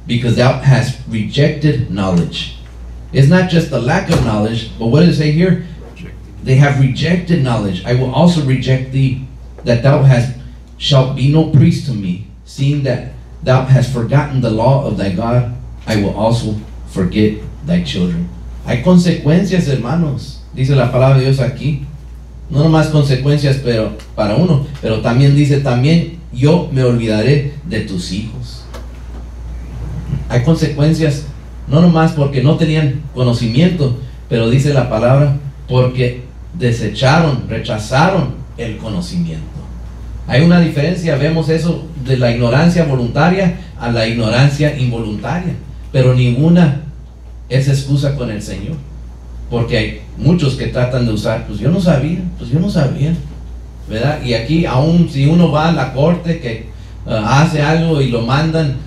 because thou hast rejected knowledge. It's not just the lack of knowledge, but what does it say here? They have rejected knowledge. I will also reject thee, that thou shalt be no priest to me, seeing that thou hast forgotten the law of thy God. I will also forget thy children. Hay consecuencias, hermanos, dice la palabra de Dios aquí. No nomás consecuencias pero para uno, pero también dice, también yo me olvidaré de tus hijos. Hay consecuencias, no nomás porque no tenían conocimiento, pero dice la palabra, porque desecharon, rechazaron el conocimiento. Hay una diferencia, vemos eso de la ignorancia voluntaria a la ignorancia involuntaria, pero ninguna es excusa con el Señor, porque hay muchos que tratan de usar, pues yo no sabía, ¿verdad? Y aquí, aún si uno va a la corte, que hace algo y lo mandan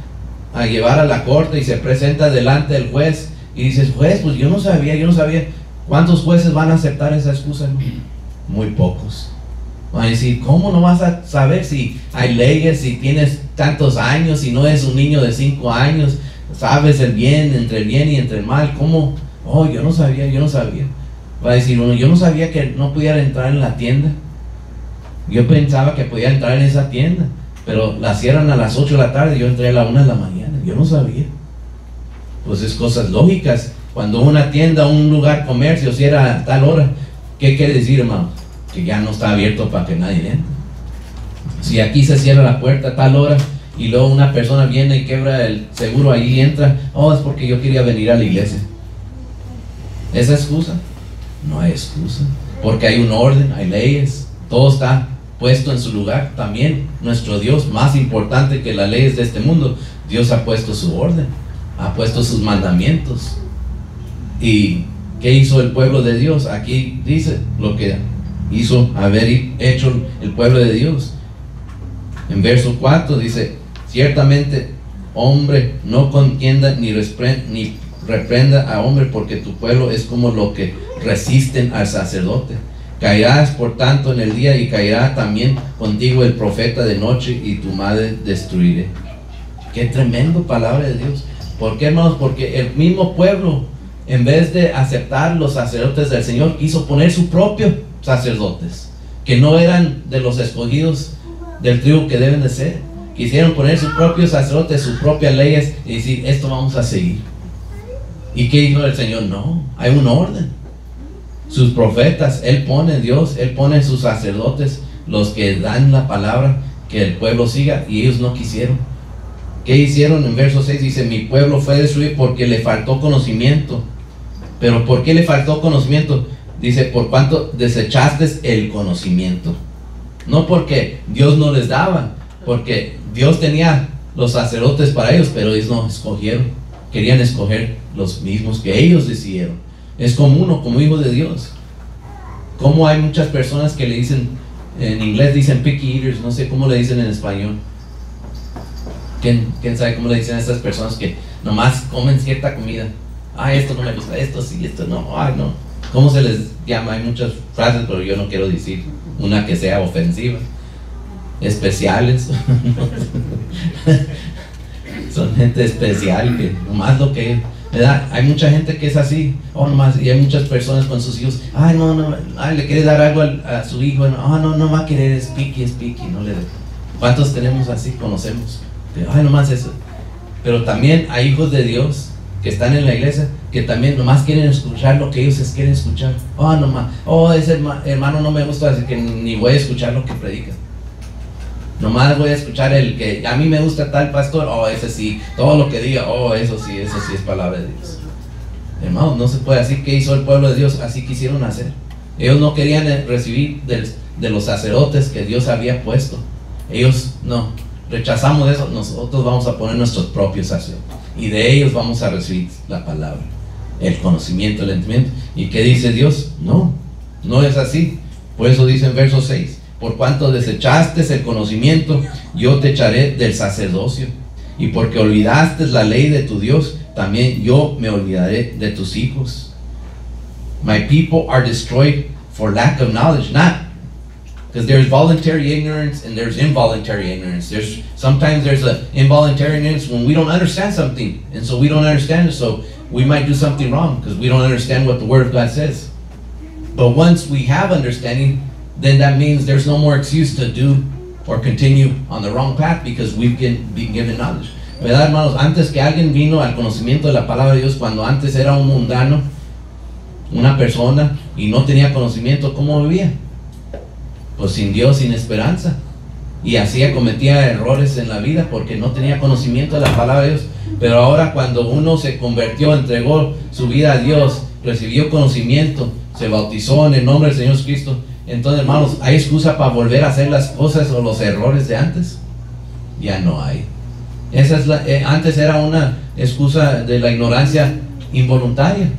a llevar a la corte y se presenta delante del juez y dices, juez, pues yo no sabía. ¿Cuántos jueces van a aceptar esa excusa? Muy pocos. Van a decir, ¿cómo no vas a saber si hay leyes, si tienes tantos años, si no es un niño de 5 años, sabes el bien y entre el mal? ¿Cómo? Oh, yo no sabía. Va a decir uno, yo no sabía que no pudiera entrar en la tienda. Yo pensaba que podía entrar en esa tienda, pero la cierran a las 8 de la tarde, yo entré a la 1 de la mañana, yo no sabía. Pues es cosas lógicas. Cuando una tienda, un lugar comercio cierra a tal hora, ¿qué quiere decir, hermano? Que ya no está abierto para que nadie entre. Si aquí se cierra la puerta a tal hora y luego una persona viene y quebra el seguro ahí y entra, oh, es porque yo quería venir a la iglesia. ¿Esa excusa? No hay excusa, porque hay un orden, hay leyes, todo está puesto en su lugar. También nuestro Dios, más importante que las leyes de este mundo, Dios ha puesto su orden, ha puesto sus mandamientos. ¿Y qué hizo el pueblo de Dios? Aquí dice lo que hizo haber hecho el pueblo de Dios. En verso 4 dice, ciertamente hombre no contienda ni reprenda a hombre, porque tu pueblo es como lo que resisten al sacerdote. Caerás por tanto en el día, y caerá también contigo el profeta de noche, y tu madre destruiré. Qué tremendo palabra de Dios. ¿Por qué, hermanos? Porque el mismo pueblo, en vez de aceptar los sacerdotes del Señor, quiso poner sus propios sacerdotes, que no eran de los escogidos del tribu que deben de ser. Quisieron poner sus propios sacerdotes, sus propias leyes, y decir, esto vamos a seguir. ¿Y qué dijo el Señor? No, hay un orden. Sus profetas, Dios pone sus sacerdotes, los que dan la palabra, que el pueblo siga, y ellos no quisieron. ¿Qué hicieron? En verso 6 dice, mi pueblo fue destruido porque le faltó conocimiento. ¿Pero por qué le faltó conocimiento? Dice, por cuanto desechaste el conocimiento. No porque Dios no les daba, porque Dios tenía los sacerdotes para ellos, pero ellos no escogieron. Querían escoger los mismos que ellos decidieron. Es como uno, como hijo de Dios. Como hay muchas personas que le dicen, en inglés dicen picky eaters, no sé cómo le dicen en español. ¿Quién sabe cómo le dicen a estas personas que nomás comen cierta comida? Esto no me gusta, esto sí, esto no, no. ¿Cómo se les llama? Hay muchas frases, pero yo no quiero decir una que sea ofensiva. Especiales. Son gente especial que nomás lo que, ¿verdad? Hay mucha gente que es así, nomás, y hay muchas personas con sus hijos, le quiere dar algo a su hijo, no va a querer, es picky, no le dé. ¿Cuántos tenemos así? Conocemos. Nomás eso. Pero también hay hijos de Dios que están en la iglesia, que también nomás quieren escuchar lo que ellos quieren escuchar. Ese hermano no me gusta, así que ni voy a escuchar lo que predica. Nomás voy a escuchar el que a mí me gusta tal pastor, ese sí, todo lo que diga, eso sí es palabra de Dios. Hermanos, no se puede así. ¿Qué hizo el pueblo de Dios? Así quisieron hacer. Ellos no querían recibir de los sacerdotes que Dios había puesto. Ellos no, rechazamos eso. Nosotros vamos a poner nuestros propios sacerdotes, y de ellos vamos a recibir la palabra, el conocimiento, el entendimiento. ¿Y qué dice Dios? No es así. Por eso dice en verso 6, por cuanto desechaste el conocimiento, yo te echaré del sacerdocio, y porque olvidaste la ley de tu Dios, también yo me olvidaré de tus hijos. My people are destroyed for lack of knowledge, not Because there's voluntary ignorance and there's involuntary ignorance. Sometimes there's a involuntary ignorance when we don't understand something, and so we don't understand it, so we might do something wrong because we don't understand what the Word of God says. But once we have understanding, then that means there's no more excuse to do or continue on the wrong path because we've been given knowledge. ¿Verdad, hermanos? Antes que alguien vino al conocimiento de la palabra de Dios, cuando antes era un mundano, una persona, y no tenía conocimiento, ¿cómo vivía? Pues sin Dios, sin esperanza. Y así cometía errores en la vida porque no tenía conocimiento de la palabra de Dios. Pero ahora cuando uno se convirtió, entregó su vida a Dios, recibió conocimiento, se bautizó en el nombre del Señor Jesucristo, entonces, hermanos, ¿hay excusa para volver a hacer las cosas o los errores de antes? Ya no hay. Esa es antes era una excusa de la ignorancia involuntaria,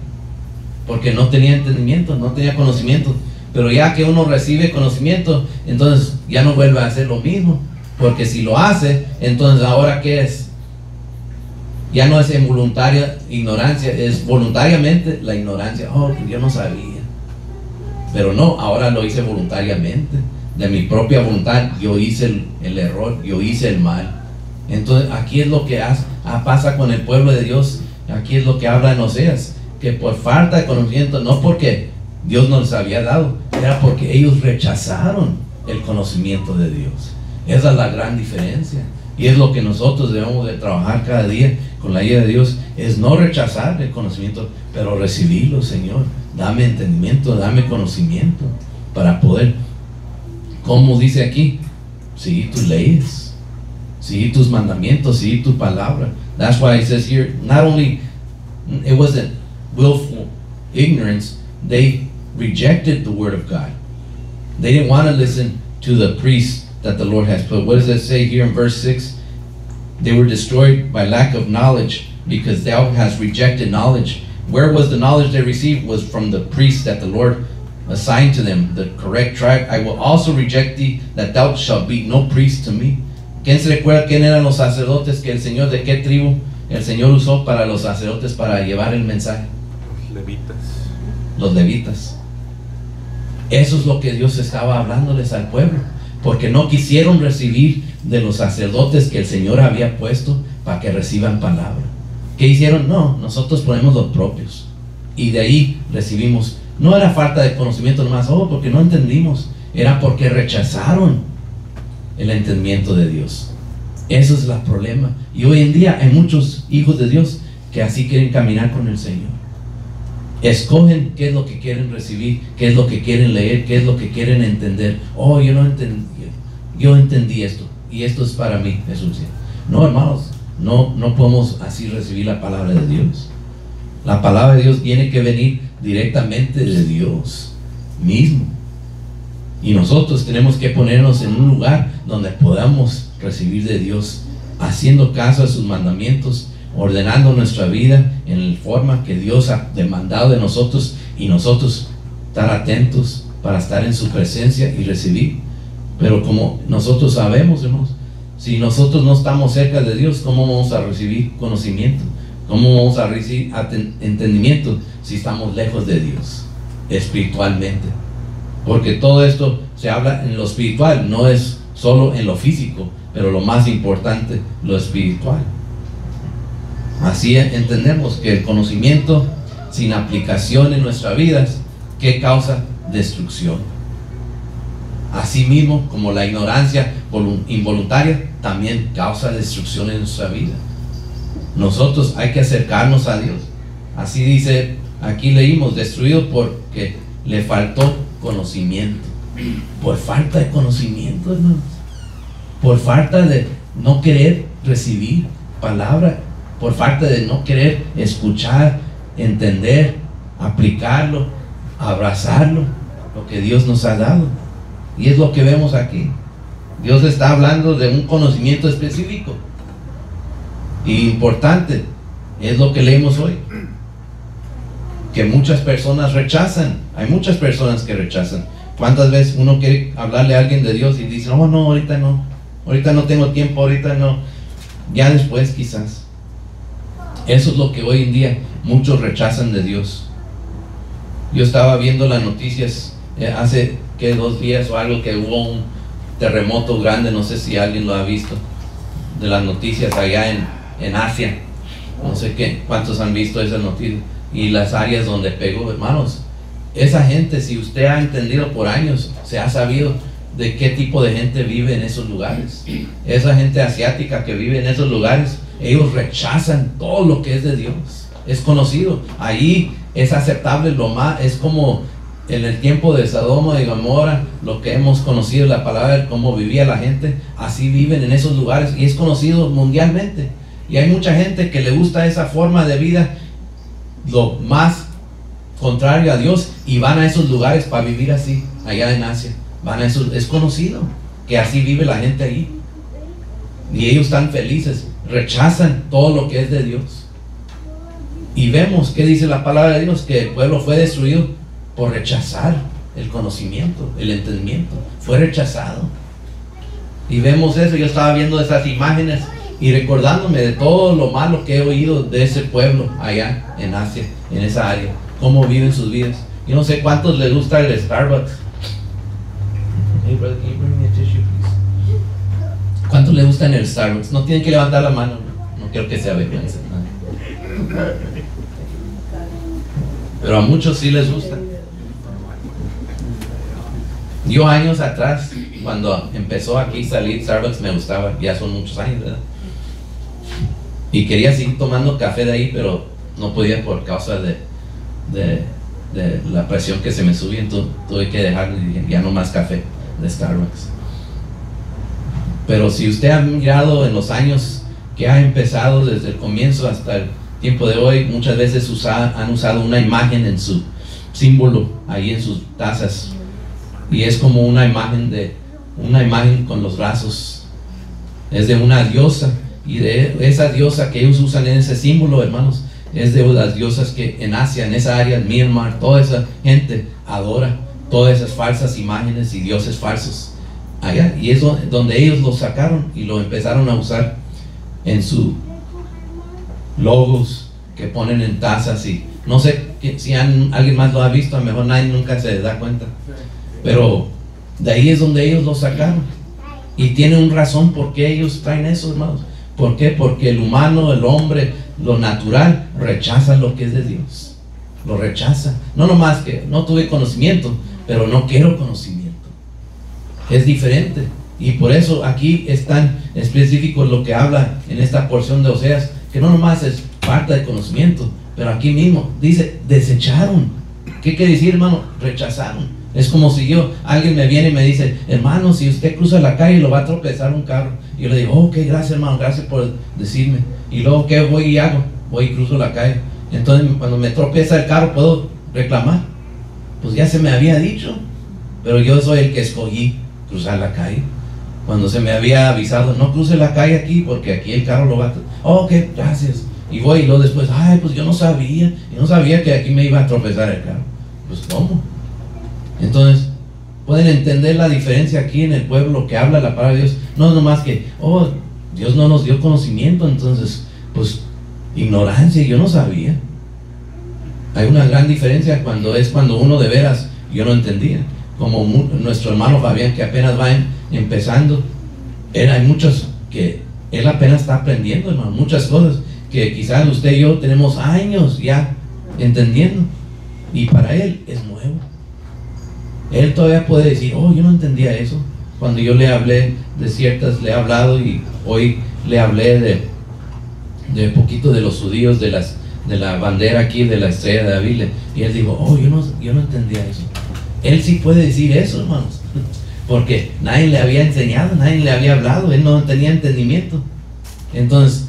porque no tenía entendimiento, no tenía conocimiento. Pero ya que uno recibe conocimiento, entonces ya no vuelve a hacer lo mismo, porque si lo hace, entonces ahora ¿qué es? Ya no es involuntaria ignorancia, es voluntariamente la ignorancia. Oh, yo no sabía. Pero no, ahora lo hice voluntariamente, de mi propia voluntad. Yo hice el error, yo hice el mal. Entonces aquí es lo que pasa con el pueblo de Dios. Aquí es lo que habla en Oseas, que por falta de conocimiento, no porque Dios no les había dado, era porque ellos rechazaron el conocimiento de Dios. Esa es la gran diferencia, y es lo que nosotros debemos de trabajar cada día con la ayuda de Dios, es no rechazar el conocimiento, pero recibirlo. Señor, dame entendimiento, dame conocimiento para poder, como dice aquí, seguir tus leyes, seguir tus mandamientos, seguir tu palabra. That's why it says here, not only it wasn't willful ignorance, they rejected the word of God. They didn't want to listen to the priests that the Lord has put. What does it say here in verse 6? They were destroyed by lack of knowledge, because thou hast rejected knowledge. Where was the knowledge they received? Was from the priests that the Lord assigned to them, the correct tribe. I will also reject thee, that thou shalt be no priest to me. ¿Quién se recuerda quién eran los sacerdotes que el Señor, de qué tribu el Señor usó para los sacerdotes para llevar el mensaje? Los levitas. Los levitas. Eso es lo que Dios estaba hablándoles al pueblo, porque no quisieron recibir de los sacerdotes que el Señor había puesto para que reciban palabra. ¿Qué hicieron? No, nosotros ponemos los propios, y de ahí recibimos. No era falta de conocimiento nomás, porque no entendimos, era porque rechazaron el entendimiento de Dios. Eso es el problema, y hoy en día hay muchos hijos de Dios que así quieren caminar con el Señor. Escogen qué es lo que quieren recibir, qué es lo que quieren leer, qué es lo que quieren entender. Oh, yo no entendí, yo entendí esto, y esto es para mí, es suficiente. No, hermanos, no podemos así recibir la palabra de Dios. La palabra de Dios tiene que venir directamente de Dios mismo, y nosotros tenemos que ponernos en un lugar donde podamos recibir de Dios, haciendo caso a sus mandamientos, ordenando nuestra vida en la forma que Dios ha demandado de nosotros, y nosotros estar atentos para estar en su presencia y recibir. Pero como nosotros sabemos, hermanos, si nosotros no estamos cerca de Dios, ¿cómo vamos a recibir conocimiento? ¿Cómo vamos a recibir entendimiento si estamos lejos de Dios espiritualmente? Porque todo esto se habla en lo espiritual, no es solo en lo físico, pero lo más importante, lo espiritual. Así entendemos que el conocimiento sin aplicación en nuestras vidas, ¿qué causa? Destrucción. Asimismo, como la ignorancia involuntaria también causa destrucción en nuestra vida. Nosotros hay que acercarnos a Dios. Así dice, aquí leímos, destruido porque le faltó conocimiento. Por falta de conocimiento, hermanos. Por falta de no querer recibir palabra, por falta de no querer escuchar, entender, aplicarlo, abrazarlo, lo que Dios nos ha dado. Y es lo que vemos aquí. Dios está hablando de un conocimiento específico y importante. Es lo que leemos hoy, que muchas personas rechazan. Hay muchas personas que rechazan. ¿Cuántas veces uno quiere hablarle a alguien de Dios y dice, no, ahorita no tengo tiempo, ahorita no, ya después quizás? Eso es lo que hoy en día muchos rechazan de Dios. Yo estaba viendo las noticias hace que 2 días o algo, que hubo un terremoto grande, no sé si alguien lo ha visto, de las noticias allá en Asia, no sé cuántos han visto esas noticias, y las áreas donde pegó, hermanos. Esa gente, si usted ha entendido por años, se ha sabido de qué tipo de gente vive en esos lugares. Esa gente asiática que vive en esos lugares, ellos rechazan todo lo que es de Dios. Es conocido, ahí es aceptable lo más, es como en el tiempo de Sodoma y Gomorra, lo que hemos conocido, la palabra de cómo vivía la gente, así viven en esos lugares, y es conocido mundialmente. Y hay mucha gente que le gusta esa forma de vida, lo más contrario a Dios, y van a esos lugares para vivir así, allá en Asia. Van a esos, es conocido que así vive la gente ahí, y ellos están felices, rechazan todo lo que es de Dios. Y vemos que dice la palabra de Dios, que el pueblo fue destruido por rechazar el conocimiento, el entendimiento, fue rechazado. Y vemos eso. Yo estaba viendo esas imágenes y recordándome de todo lo malo que he oído de ese pueblo allá en Asia, en esa área, cómo viven sus vidas. Yo no sé cuántos les gusta el Starbucks. Hey brother, can you bring me a tissue, please? ¿Cuántos les gustan el Starbucks? No tienen que levantar la mano, no quiero que se avergüencen. Pero a muchos sí les gusta. Yo años atrás, cuando empezó aquí a salir Starbucks, me gustaba, ya son muchos años, ¿verdad? Y quería seguir tomando café de ahí, pero no podía por causa de la presión que se me subía, entonces tuve que dejar, y dije, ya no más café de Starbucks. Pero si usted ha mirado en los años que ha empezado desde el comienzo hasta el tiempo de hoy, muchas veces han usado una imagen en su símbolo, ahí en sus tazas, y es como una imagen con los brazos, es de una diosa, y de esa diosa que ellos usan en ese símbolo, hermanos, es de las diosas que en Asia, en esa área, en Myanmar, toda esa gente adora todas esas falsas imágenes y dioses falsos allá, y es donde ellos lo sacaron y lo empezaron a usar en sus logos que ponen en tazas. Y no sé si alguien más lo ha visto, a lo mejor nadie nunca se da cuenta, pero de ahí es donde ellos lo sacaron, y tiene una razón por qué ellos traen eso, hermanos. ¿Por qué? Porque el humano, el hombre, lo natural, rechaza lo que es de Dios, lo rechaza. No nomás que no tuve conocimiento, pero no quiero conocimiento, es diferente. Y por eso aquí es tan específico lo que habla en esta porción de Oseas, que no nomás es falta de conocimiento, pero aquí mismo dice, desecharon. ¿Qué quiere decir, hermano? Rechazaron. Es como si alguien me viene y me dice, hermano, si usted cruza la calle lo va a tropezar un carro. Y yo le digo, ok, gracias, hermano, gracias por decirme. Y luego, ¿qué voy y hago? Voy y cruzo la calle. Entonces, cuando me tropieza el carro, ¿puedo reclamar? Pues ya se me había dicho, pero yo soy el que escogí cruzar la calle. Cuando se me había avisado, no cruce la calle aquí, porque aquí el carro lo va a... Oh, ok, gracias. Y voy, y luego después, ay, pues yo no sabía que aquí me iba a tropezar el carro. Pues, ¿cómo? Entonces, pueden entender la diferencia aquí en el pueblo que habla la palabra de Dios. No es nomás que, oh, Dios no nos dio conocimiento, entonces, pues, ignorancia, yo no sabía. Hay una gran diferencia cuando uno de veras, yo no entendía. Como nuestro hermano Fabián, que apenas va empezando, hay muchos que él apenas está aprendiendo, hermano, muchas cosas que quizás usted y yo tenemos años ya entendiendo, y para él es nuevo. Él todavía puede decir, oh, yo no entendía eso. Cuando yo le hablé de ciertas, le he hablado, y hoy le hablé de poquito de los judíos, de la bandera aquí, de la estrella de David, y él dijo, oh, yo no entendía eso. Él sí puede decir eso, hermanos, porque nadie le había enseñado, nadie le había hablado, él no tenía entendimiento. Entonces,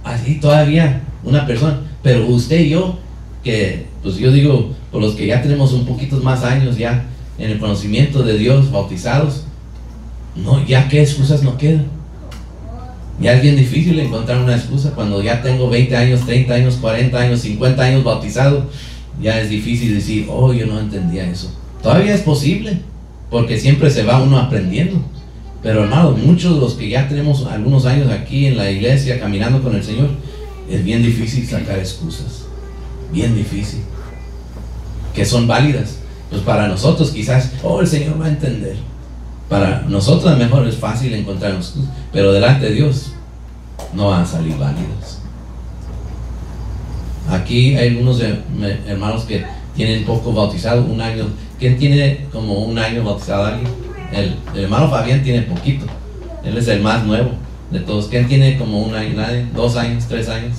así todavía una persona, pero usted y yo, que pues yo digo, por los que ya tenemos un poquito más años ya en el conocimiento de Dios, bautizados, no, ya qué excusas no quedan. Ya es bien difícil encontrar una excusa cuando ya tengo 20 años, 30 años, 40 años, 50 años bautizado. Ya es difícil decir, oh, yo no entendía eso. Todavía es posible, porque siempre se va uno aprendiendo. Pero hermanos, muchos de los que ya tenemos algunos años aquí en la iglesia caminando con el Señor, es bien difícil sacar excusas, bien difícil, que son válidas. Pues para nosotros quizás, el Señor va a entender. Para nosotros a lo mejor es fácil encontrarnos, pero delante de Dios no van a salir válidos. Aquí hay algunos hermanos que tienen poco bautizado, un año. ¿Quién tiene como un año bautizado a alguien? El hermano Fabián tiene poquito. Él es el más nuevo de todos. ¿Quién tiene como un año? ¿Nadie? 2 años, 3 años,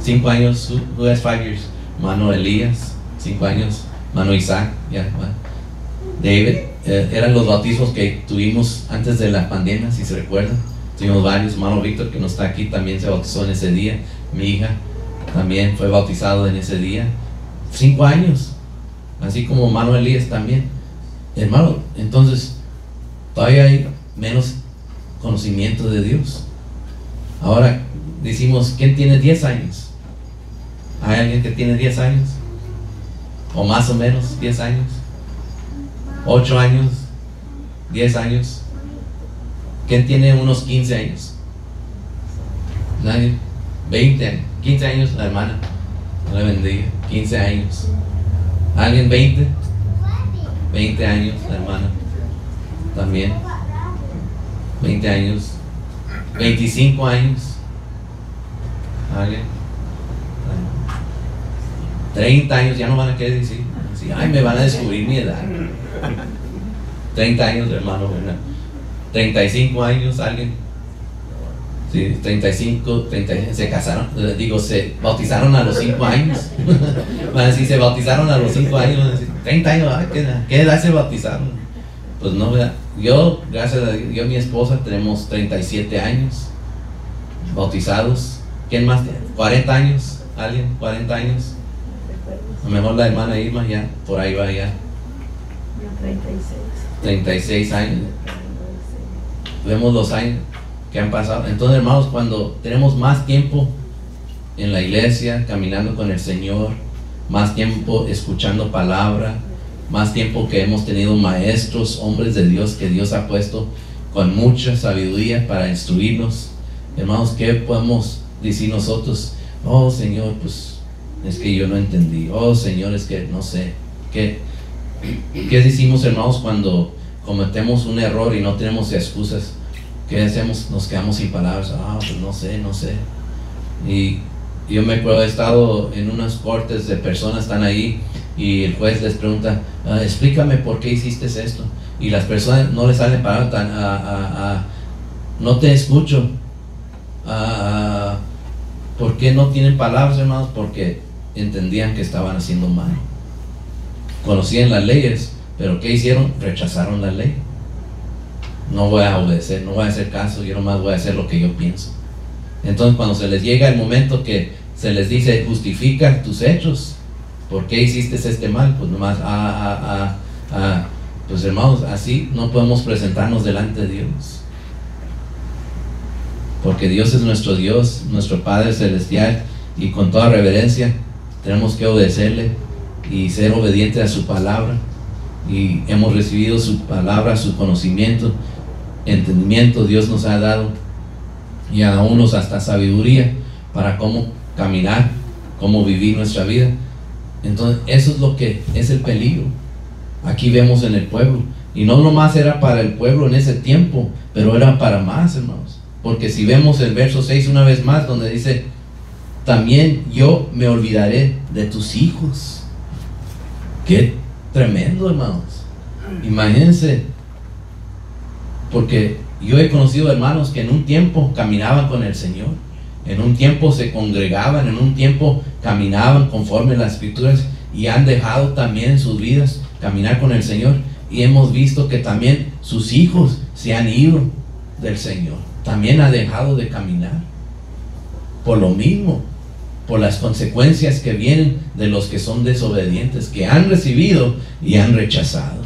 5 años. Who has 5 years? Mano Elías, 5 años. Mano Isaac, ya. David, eran los bautizos que tuvimos antes de la pandemia, si se recuerdan. Tuvimos varios. Hermano Víctor, que no está aquí, también se bautizó en ese día. Mi hija también fue bautizado en ese día. 5 años. Así como Mano Elías también. Hermano, entonces todavía hay menos conocimiento de Dios. Ahora decimos, ¿quién tiene 10 años? ¿Hay alguien que tiene 10 años? O más o menos 10 años. 8 años, 10 años. ¿Quién tiene unos 15 años? Nadie. 20 años, 15 años, la hermana. No le bendiga. 15 años. ¿Alguien 20? 20 años, la hermana. También. 20 años. 25 años. ¿Alguien? 30 años, ya no van a querer decir. Sí, ay, me van a descubrir mi edad. 30 años, hermano, ¿verdad? 35 años, alguien. Sí, 35, 36, se casaron, se bautizaron a los 5 años. Van a decir, se bautizaron a los 5 años. Van a decir, 30 años, ¿qué edad se bautizaron? Pues no, ¿verdad? Yo, gracias a Dios, yo y mi esposa tenemos 37 años bautizados. ¿Quién más tiene? 40 años, alguien, 40 años. A lo mejor la hermana Irma ya, por ahí va ya. 36 años. Vemos los años que han pasado. Entonces, hermanos, cuando tenemos más tiempo en la iglesia, caminando con el Señor, más tiempo escuchando palabra, más tiempo que hemos tenido maestros, hombres de Dios que Dios ha puesto con mucha sabiduría para instruirnos, hermanos, ¿qué podemos decir nosotros? Oh Señor, pues es que yo no entendí. Oh Señor, es que no sé. ¿Qué decimos, hermanos, cuando cometemos un error y no tenemos excusas? ¿Qué hacemos? Nos quedamos sin palabras. Pues no sé. Y yo me acuerdo, he estado en unas cortes de personas, están ahí, y el juez les pregunta, explícame por qué hiciste esto. Y las personas no les salen palabras, no te escucho. ¿Por qué no tienen palabras, hermanos? Porque entendían que estaban haciendo mal. Conocían las leyes, pero ¿qué hicieron? Rechazaron la ley. No voy a obedecer, no voy a hacer caso, yo nomás voy a hacer lo que yo pienso. Entonces, cuando se les llega el momento que se les dice, justifica tus hechos, ¿por qué hiciste este mal? Pues nomás, pues hermanos, así no podemos presentarnos delante de Dios. Porque Dios es nuestro Dios, nuestro Padre Celestial, y con toda reverencia tenemos que obedecerle y ser obedientes a su palabra. Y hemos recibido su palabra, su conocimiento, entendimiento Dios nos ha dado, y a unos hasta sabiduría para cómo caminar, cómo vivir nuestra vida. Entonces eso es lo que es el peligro. Aquí vemos en el pueblo, y no nomás era para el pueblo en ese tiempo, pero era para más, hermanos. Porque si vemos el verso 6 una vez más, donde dice, también yo me olvidaré de tus hijos. Qué tremendo, hermanos. Imagínense, porque yo he conocido hermanos que en un tiempo caminaban con el Señor, en un tiempo se congregaban, en un tiempo caminaban conforme a las escrituras, y han dejado también en sus vidas caminar con el Señor, y hemos visto que también sus hijos se han ido del Señor, también ha dejado de caminar por lo mismo, por las consecuencias que vienen de los que son desobedientes, que han recibido y han rechazado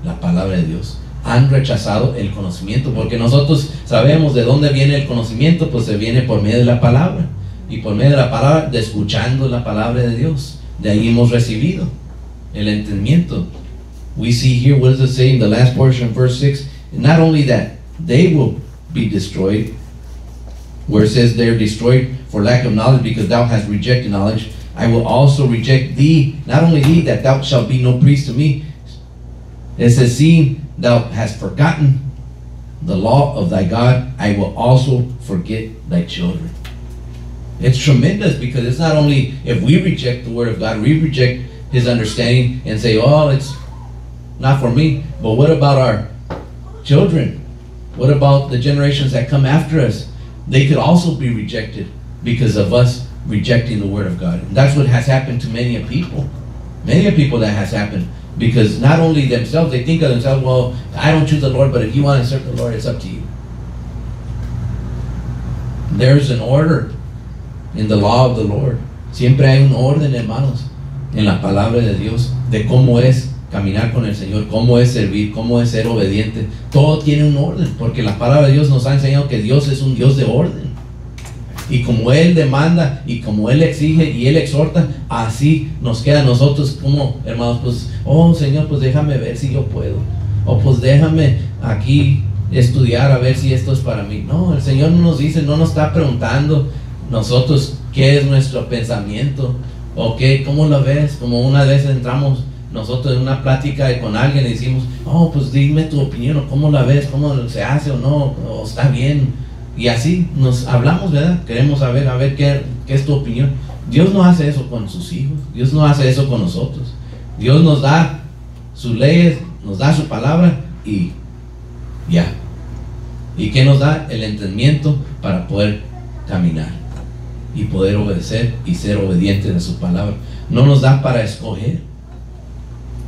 la palabra de Dios, han rechazado el conocimiento, porque nosotros sabemos de dónde viene el conocimiento, pues se viene por medio de la palabra, y por medio de la palabra, de escuchando la palabra de Dios, de ahí hemos recibido el entendimiento. We see here, what does it say in the last portion of verse 6? Not only that they will be destroyed, where it says they're destroyed for lack of knowledge, because thou hast rejected knowledge. I will also reject thee, not only thee, that thou shalt be no priest to me. It says, seeing thou hast forgotten the law of thy God, I will also forget thy children. It's tremendous, because it's not only if we reject the word of God, we reject his understanding and say, oh, it's not for me. But what about our children? What about the generations that come after us? They could also be rejected because of us rejecting the word of God. And that's what has happened to many people. Many of people that has happened. Because not only themselves, they think of themselves, well, I don't choose the Lord, but if you want to serve the Lord, it's up to you. There's an order in the law of the Lord. Siempre hay un orden, hermanos, en la palabra de Dios, de cómo es caminar con el Señor, cómo es servir, cómo es ser obediente. Todo tiene un orden, porque la palabra de Dios nos ha enseñado que Dios es un Dios de orden. Y como Él demanda, y como Él exige, y Él exhorta, así nos queda a nosotros como hermanos, pues, oh Señor, pues déjame ver si yo puedo. O pues déjame aquí estudiar a ver si esto es para mí. No, el Señor no nos dice, no nos está preguntando nosotros qué es nuestro pensamiento, o qué, cómo lo ves. Como una vez entramos nosotros en una plática con alguien y decimos, oh, pues dime tu opinión, o cómo la ves, cómo se hace o no, o está bien. Y así nos hablamos, ¿verdad? Queremos saber qué es tu opinión. Dios no hace eso con sus hijos. Dios no hace eso con nosotros. Dios nos da sus leyes, nos da su palabra y ya. ¿Y qué nos da? El entendimiento para poder caminar y poder obedecer y ser obedientes a su palabra. No nos da para escoger.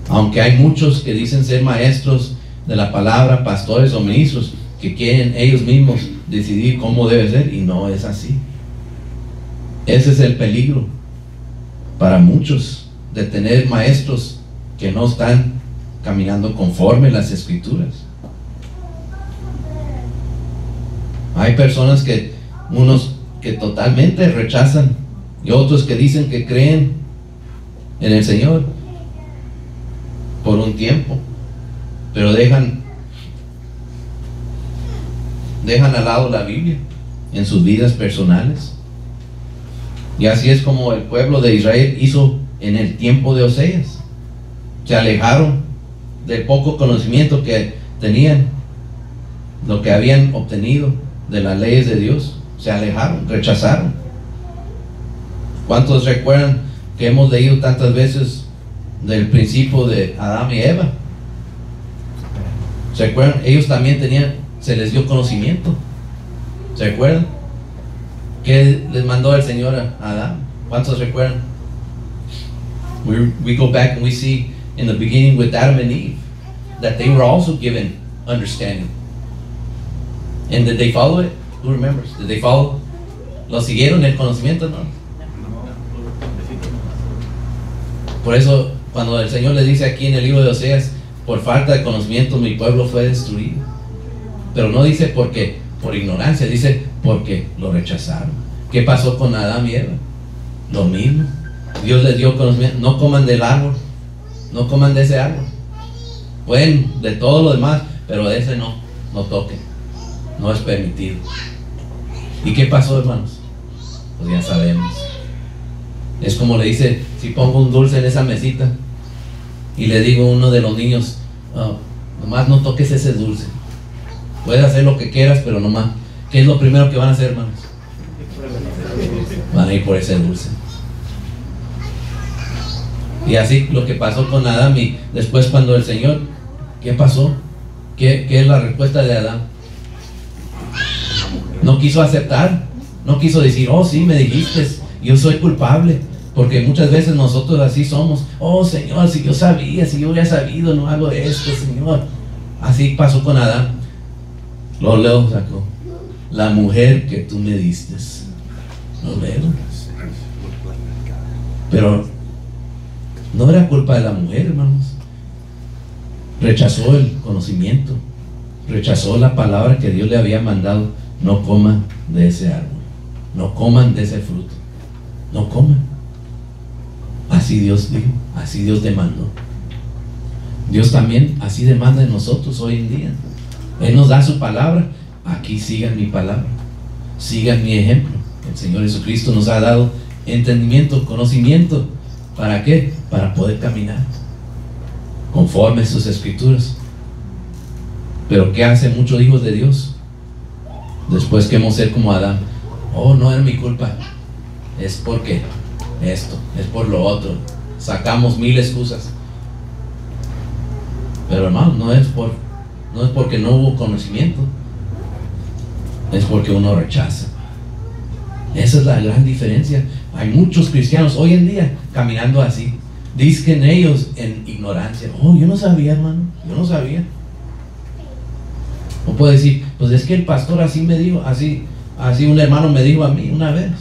Aunque hay muchos que dicen ser maestros de la palabra, pastores o ministros, que quieren ellos mismos decidir cómo debe ser, y no es así. Ese es el peligro para muchos, de tener maestros que no están caminando conforme las escrituras. Hay personas que, unos que totalmente rechazan, y otros que dicen que creen en el Señor por un tiempo, pero dejan al lado la Biblia en sus vidas personales. Y así es como el pueblo de Israel hizo en el tiempo de Oseas. Se alejaron del poco conocimiento que tenían, lo que habían obtenido de las leyes de Dios. Se alejaron, rechazaron. ¿Cuántos recuerdan que hemos leído tantas veces del principio de Adán y Eva? ¿Se acuerdan? Ellos también se les dio conocimiento. ¿Se acuerdan? ¿Qué les mandó el Señor a Adán? ¿Cuántos recuerdan? We go back and we see in the beginning with Adam and Eve that they were also given understanding. And did they follow it? Who remembers? Did they follow? ¿Lo siguieron el conocimiento? No. Por eso cuando el Señor le dice aquí en el libro de Oseas, por falta de conocimiento mi pueblo fue destruido. Pero no dice porque por ignorancia, dice porque lo rechazaron. ¿Qué pasó con Adán y Eva? Lo mismo. Dios les dio conocimiento. No coman del árbol, no coman de ese árbol. Pueden de todo lo demás, pero de ese no toquen. No es permitido. ¿Y qué pasó, hermanos? Pues ya sabemos. Es como le dice, si pongo un dulce en esa mesita y le digo a uno de los niños, nomás no toques ese dulce. Puedes hacer lo que quieras, pero nomás. ¿Qué es lo primero que van a hacer, hermanos? Van a ir por ese dulce. Y así lo que pasó con Adán, y después cuando el Señor, ¿qué pasó? ¿Qué es la respuesta de Adán? No quiso aceptar, no quiso decir, oh sí, me dijiste, yo soy culpable. Porque muchas veces nosotros así somos. Oh Señor, si yo sabía, si yo hubiera sabido, no hago esto, Señor. Así pasó con Adán. Luego sacó, la mujer que tú me diste. Lo leo. Pero no era culpa de la mujer, hermanos. Rechazó el conocimiento, rechazó la palabra que Dios le había mandado. No coman de ese árbol, no coman de ese fruto, no coman. Así Dios dijo, así Dios demandó. Dios también así demanda en nosotros hoy en día. Él nos da su palabra. Aquí sigan mi palabra, sigan mi ejemplo. El Señor Jesucristo nos ha dado entendimiento, conocimiento. ¿Para qué? Para poder caminar conforme a sus escrituras. Pero ¿qué hacen muchos hijos de Dios? Después queremos ser como Adán. Oh, no era mi culpa, es porque esto, es por lo otro. Sacamos mil excusas. Pero hermano, no es porque no hubo conocimiento, es porque uno rechaza. Esa es la gran diferencia. Hay muchos cristianos hoy en día caminando así. Dicen ellos en ignorancia. Oh, yo no sabía, hermano, yo no sabía. O puede decir, pues es que el pastor así me dijo, así un hermano me dijo a mí una vez.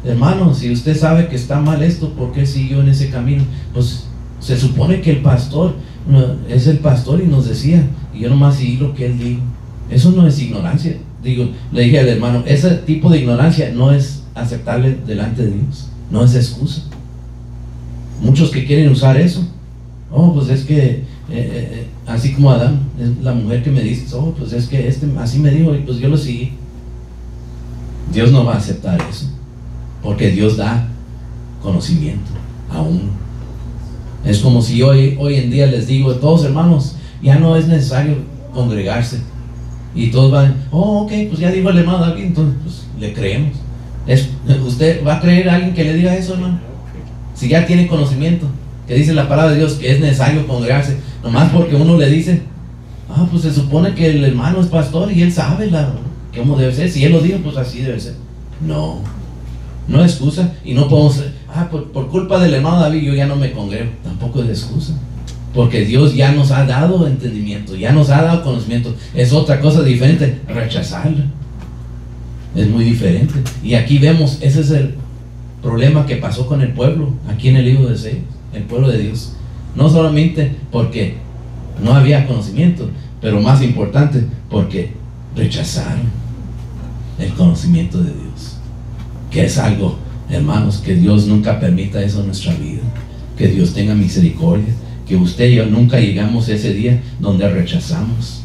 Hermano, si usted sabe que está mal esto, ¿por qué siguió en ese camino? Pues se supone que el pastor es el pastor y nos decía, y yo nomás seguí lo que él dijo. Eso no es ignorancia. Le dije al hermano, ese tipo de ignorancia no es aceptable delante de Dios, no es excusa. Muchos que quieren usar eso. Oh, pues es que así como Adán, es la mujer que me dice, oh, pues es que así me dijo y pues yo lo seguí. Dios no va a aceptar eso, porque Dios da conocimiento a uno. Es como si hoy en día les digo a todos, hermanos, ya no es necesario congregarse. Y todos van, oh, ok, pues ya dijo el hermano David, entonces pues le creemos. ¿Usted va a creer a alguien que le diga eso, hermano? Si ya tiene conocimiento, que dice la palabra de Dios que es necesario congregarse, nomás porque uno le dice, pues se supone que el hermano es pastor y él sabe cómo debe ser. Si él lo dijo, pues así debe ser. No es excusa. Y no podemos, por culpa del hermano David yo ya no me congrego. Tampoco es excusa, porque Dios ya nos ha dado entendimiento, ya nos ha dado conocimiento. Es otra cosa diferente, rechazarla. Es muy diferente. Y aquí vemos, ese es el problema que pasó con el pueblo, aquí en el libro de Ezequiel, el pueblo de Dios. No solamente porque no había conocimiento, pero más importante, porque rechazaron el conocimiento de Dios. Que es algo, hermanos, que Dios nunca permita eso en nuestra vida. Que Dios tenga misericordia. Que usted y yo nunca llegamos a ese día donde rechazamos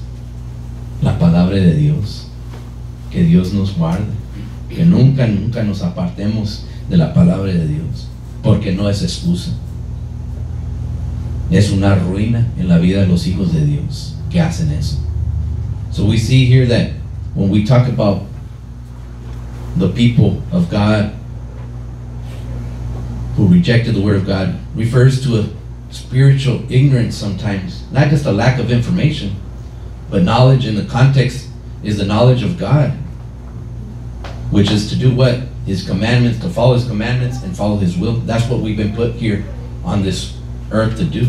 la palabra de Dios. Que Dios nos guarde. Que nunca nos apartemos de la palabra de Dios, porque no es excusa. Es una ruina en la vida de los hijos de Dios que hacen eso. So we see here that when we talk about the people of God who rejected the word of God, refers to a spiritual ignorance sometimes, not just a lack of information, but knowledge in the context is the knowledge of God, which is to do what? His commandments, to follow His commandments and follow His will. That's what we've been put here on this earth to do.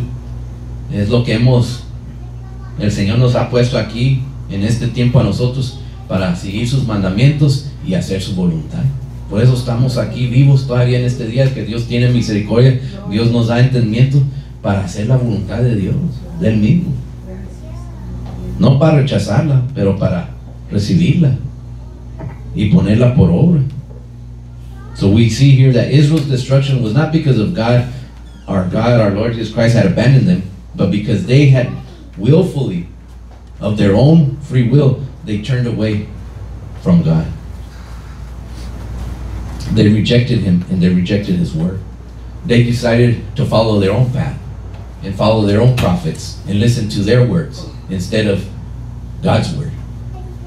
Es lo que el Señor nos ha puesto aquí en este tiempo a nosotros para seguir sus mandamientos y hacer su voluntad. Por eso estamos aquí vivos todavía en este día, que Dios tiene misericordia, Dios nos da entendimiento para hacer la voluntad de Dios, del mismo. No para rechazarla, pero para recibirla y ponerla por obra. So we see here that Israel's destruction was not because of God, our Lord Jesus Christ had abandoned them, but because they had willfully, of their own free will, they turned away from God. They rejected Him and they rejected His word. They decided to follow their own path and follow their own prophets and listen to their words instead of God's word.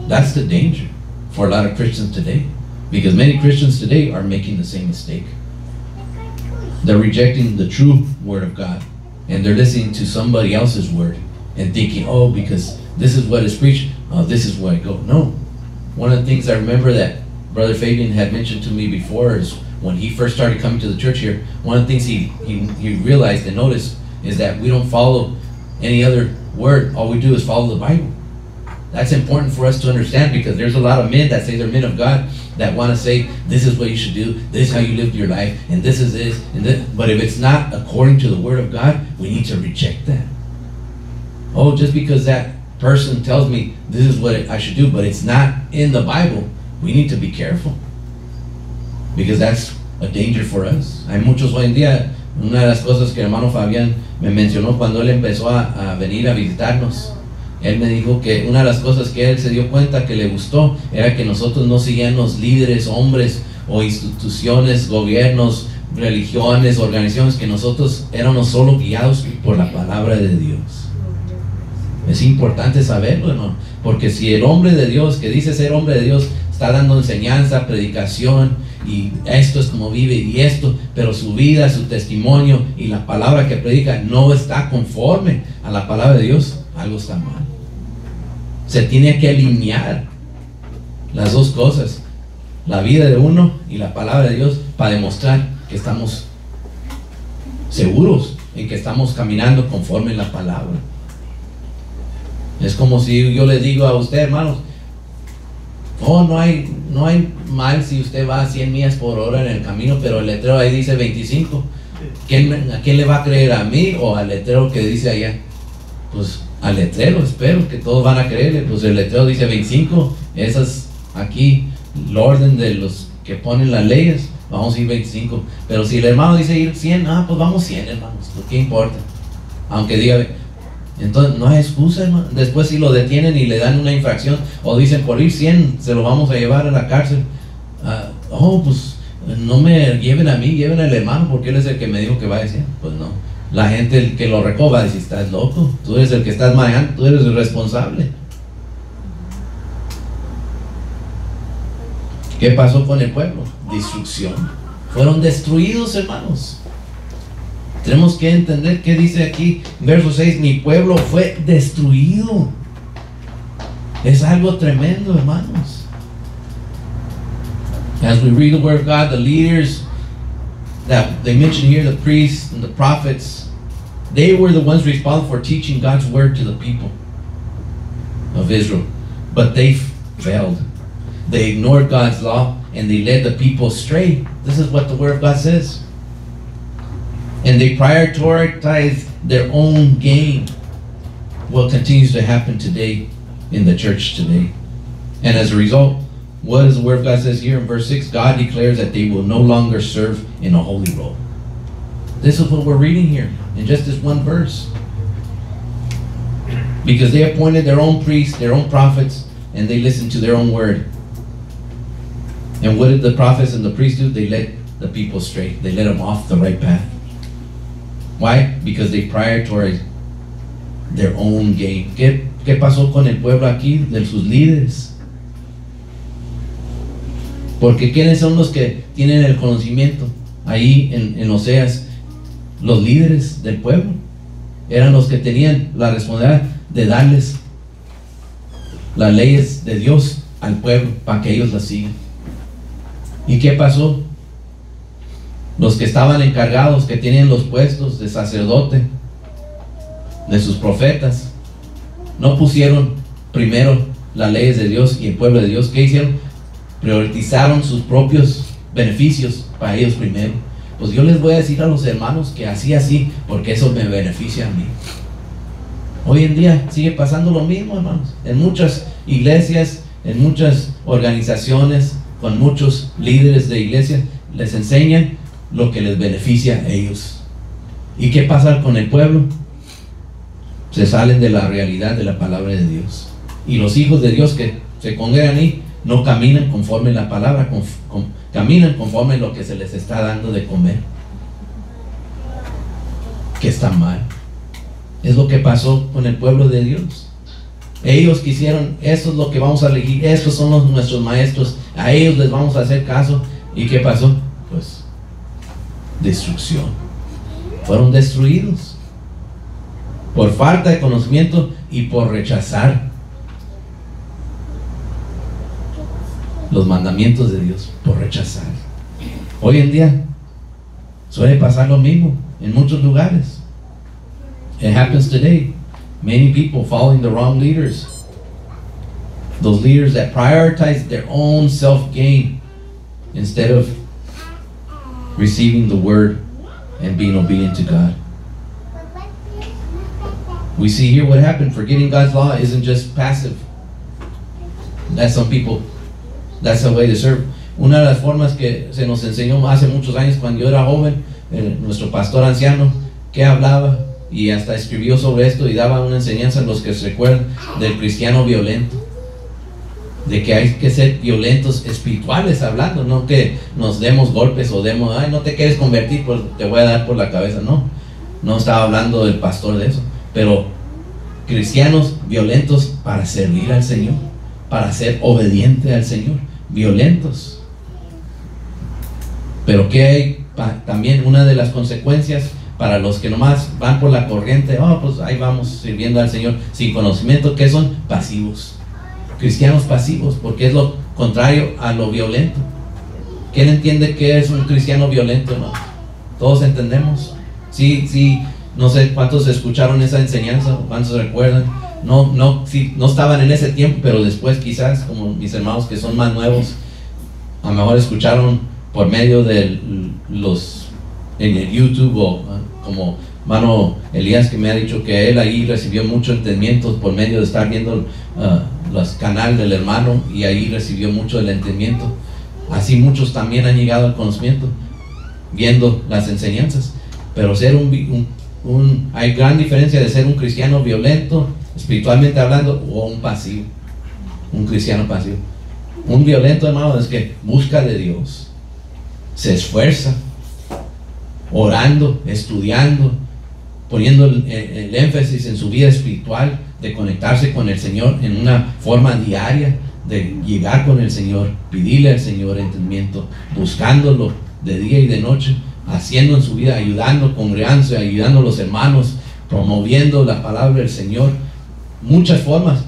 That's the danger for a lot of Christians today, because many Christians today are making the same mistake. They're rejecting the true word of God and they're listening to somebody else's word and thinking, oh, because this is what is preached, this is where I go. No. One of the things I remember that Brother Fabian had mentioned to me before is when he first started coming to the church here, one of the things he realized and noticed is that we don't follow any other word. All we do is follow the Bible. That's important for us to understand, because there's a lot of men that say they're men of God that want to say, this is what you should do, this is how you live your life, and this is this, and this. But if it's not according to the word of God, we need to reject that. Oh, just because that person tells me this is what I should do, but it's not in the Bible, we need to be careful, because that's a danger for us. Hay muchos hoy en día. Una de las cosas que el hermano Fabián me mencionó cuando él empezó a venir a visitarnos, él me dijo que una de las cosas que él se dio cuenta que le gustó era que nosotros no seguíamos líderes, hombres o instituciones, gobiernos, religiones, organizaciones, que nosotros éramos solo guiados por la palabra de Dios. Es importante saberlo, hermano, porque si el hombre de Dios, que dice ser hombre de Dios, está dando enseñanza, predicación, y esto es como vive y esto, pero su vida, su testimonio y la palabra que predica no está conforme a la palabra de Dios, algo está mal. Se tiene que alinear las dos cosas, la vida de uno y la palabra de Dios, para demostrar que estamos seguros en que estamos caminando conforme a la palabra. Es como si yo le digo a usted, hermanos, oh, no hay mal si usted va a 100 millas por hora en el camino, pero el letrero ahí dice 25. ¿A quién le va a creer? ¿A mí o al letrero que dice allá? Pues al letrero, espero que todos van a creerle. Pues el letrero dice 25. Esas aquí, el orden de los que ponen las leyes, vamos a ir 25. Pero si el hermano dice ir 100, pues vamos 100, hermanos, pues ¿qué importa? Aunque diga, entonces no hay excusa, hermano. Después si lo detienen y le dan una infracción, o dicen por ir 100 se lo vamos a llevar a la cárcel, pues no me lleven a mí, lleven al hermano, porque él es el que me dijo que va a decir. Pues no, la gente el que lo recoja va a decir, estás loco, tú eres el que estás manejando, tú eres el responsable. ¿Qué pasó con el pueblo? Destrucción. Fueron destruidos, hermanos. Tenemos que entender qué dice aquí, verso 6, mi pueblo fue destruido. Es algo tremendo, hermanos. As we read the word of God, the leaders that they mention here, the priests and the prophets, they were the ones responsible for teaching God's word to the people of Israel. But they failed. They ignored God's law and they led the people astray. This is what the word of God says. And they prioritized their own gain. What continues to happen today in the church today. And as a result, what does the word of God says here in verse 6? God declares that they will no longer serve in a holy role. This is what we're reading here in just this one verse. Because they appointed their own priests, their own prophets, and they listened to their own word. And what did the prophets and the priests do? They led the people astray. They led them off the right path. Why? Because they prioritized their own gain. ¿Qué pasó con el pueblo aquí, de sus líderes? Porque ¿quiénes son los que tienen el conocimiento? Ahí en Oseas, los líderes del pueblo eran los que tenían la responsabilidad de darles las leyes de Dios al pueblo para que ellos las sigan. ¿Y qué pasó? Los que estaban encargados, que tenían los puestos de sacerdote, de sus profetas, no pusieron primero las leyes de Dios y el pueblo de Dios. ¿Qué hicieron? Priorizaron sus propios beneficios para ellos primero. Pues yo les voy a decir a los hermanos que así, porque eso me beneficia a mí. Hoy en día sigue pasando lo mismo, hermanos. En muchas iglesias, en muchas organizaciones, con muchos líderes de iglesia, les enseñan lo que les beneficia a ellos. ¿Y qué pasa con el pueblo? Se salen de la realidad de la palabra de Dios. Y los hijos de Dios que se congregan ahí no caminan conforme la palabra, caminan conforme lo que se les está dando de comer, que está mal. Es lo que pasó con el pueblo de Dios. Ellos quisieron, esto es lo que vamos a elegir, estos son nuestros maestros, a ellos les vamos a hacer caso. ¿Y qué pasó? Pues destrucción. Fueron destruidos por falta de conocimiento y por rechazar los mandamientos de Dios, por rechazar. Hoy en día suele pasar lo mismo en muchos lugares. It happens today. Many people following the wrong leaders. Those leaders that prioritize their own self-gain instead of receiving the word and being obedient to God. We see here what happened. Forgetting God's law isn't just passive. That's some people, that's the way to serve. Una de las formas que se nos enseñó hace muchos años cuando yo era joven, nuestro pastor anciano, que hablaba y hasta escribió sobre esto y daba una enseñanza a los que se recuerdan del cristiano violento. de que hay que ser violentos espirituales hablando, no que nos demos golpes o demos, ay, no te quieres convertir, pues te voy a dar por la cabeza. No estaba hablando del pastor de eso, pero cristianos violentos para servir al Señor, para ser obediente al Señor, violentos. Pero que hay también una de las consecuencias para los que nomás van por la corriente, pues ahí vamos sirviendo al Señor sin conocimiento, que son pasivos, cristianos pasivos, porque es lo contrario a lo violento. ¿Quién entiende qué es un cristiano violento? No, todos entendemos. Sí, no sé cuántos escucharon esa enseñanza, cuántos recuerdan. No estaban en ese tiempo, pero después quizás, como mis hermanos que son más nuevos, a lo mejor escucharon por medio de en el YouTube, o como hermano Elías, que me ha dicho que él ahí recibió mucho entendimiento por medio de estar viendo los canales del hermano, y ahí recibió mucho del entendimiento. Así muchos también han llegado al conocimiento viendo las enseñanzas. Pero ser hay gran diferencia de ser un cristiano violento, espiritualmente hablando, o un pasivo, un cristiano pasivo. Un violento, hermano, es que busca de Dios, se esfuerza, orando, estudiando, poniendo el énfasis en su vida espiritual, de conectarse con el Señor en una forma diaria, de llegar con el Señor, pedirle al Señor entendimiento, buscándolo de día y de noche, haciendo en su vida, ayudando, congregándose, ayudando a los hermanos, promoviendo la palabra del Señor. Muchas formas.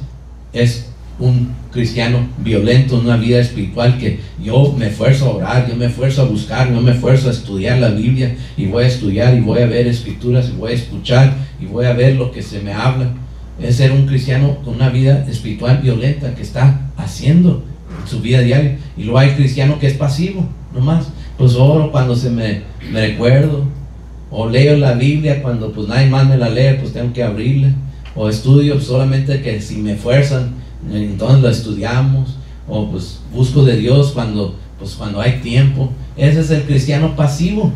Es un cristiano violento, una vida espiritual, que yo me esfuerzo a orar, yo me esfuerzo a buscar, yo me esfuerzo a estudiar la Biblia, y voy a estudiar, y voy a ver escrituras, y voy a escuchar, y voy a ver lo que se me habla. Es ser un cristiano con una vida espiritual violenta, que está haciendo su vida diaria. Y luego hay cristiano que es pasivo, nomás, pues oro cuando me recuerdo, o leo la Biblia cuando pues nadie más me la lee, pues tengo que abrirla, o estudio solamente que si me fuerzan, entonces lo estudiamos, o pues busco de Dios cuando hay tiempo. Ese es el cristiano pasivo,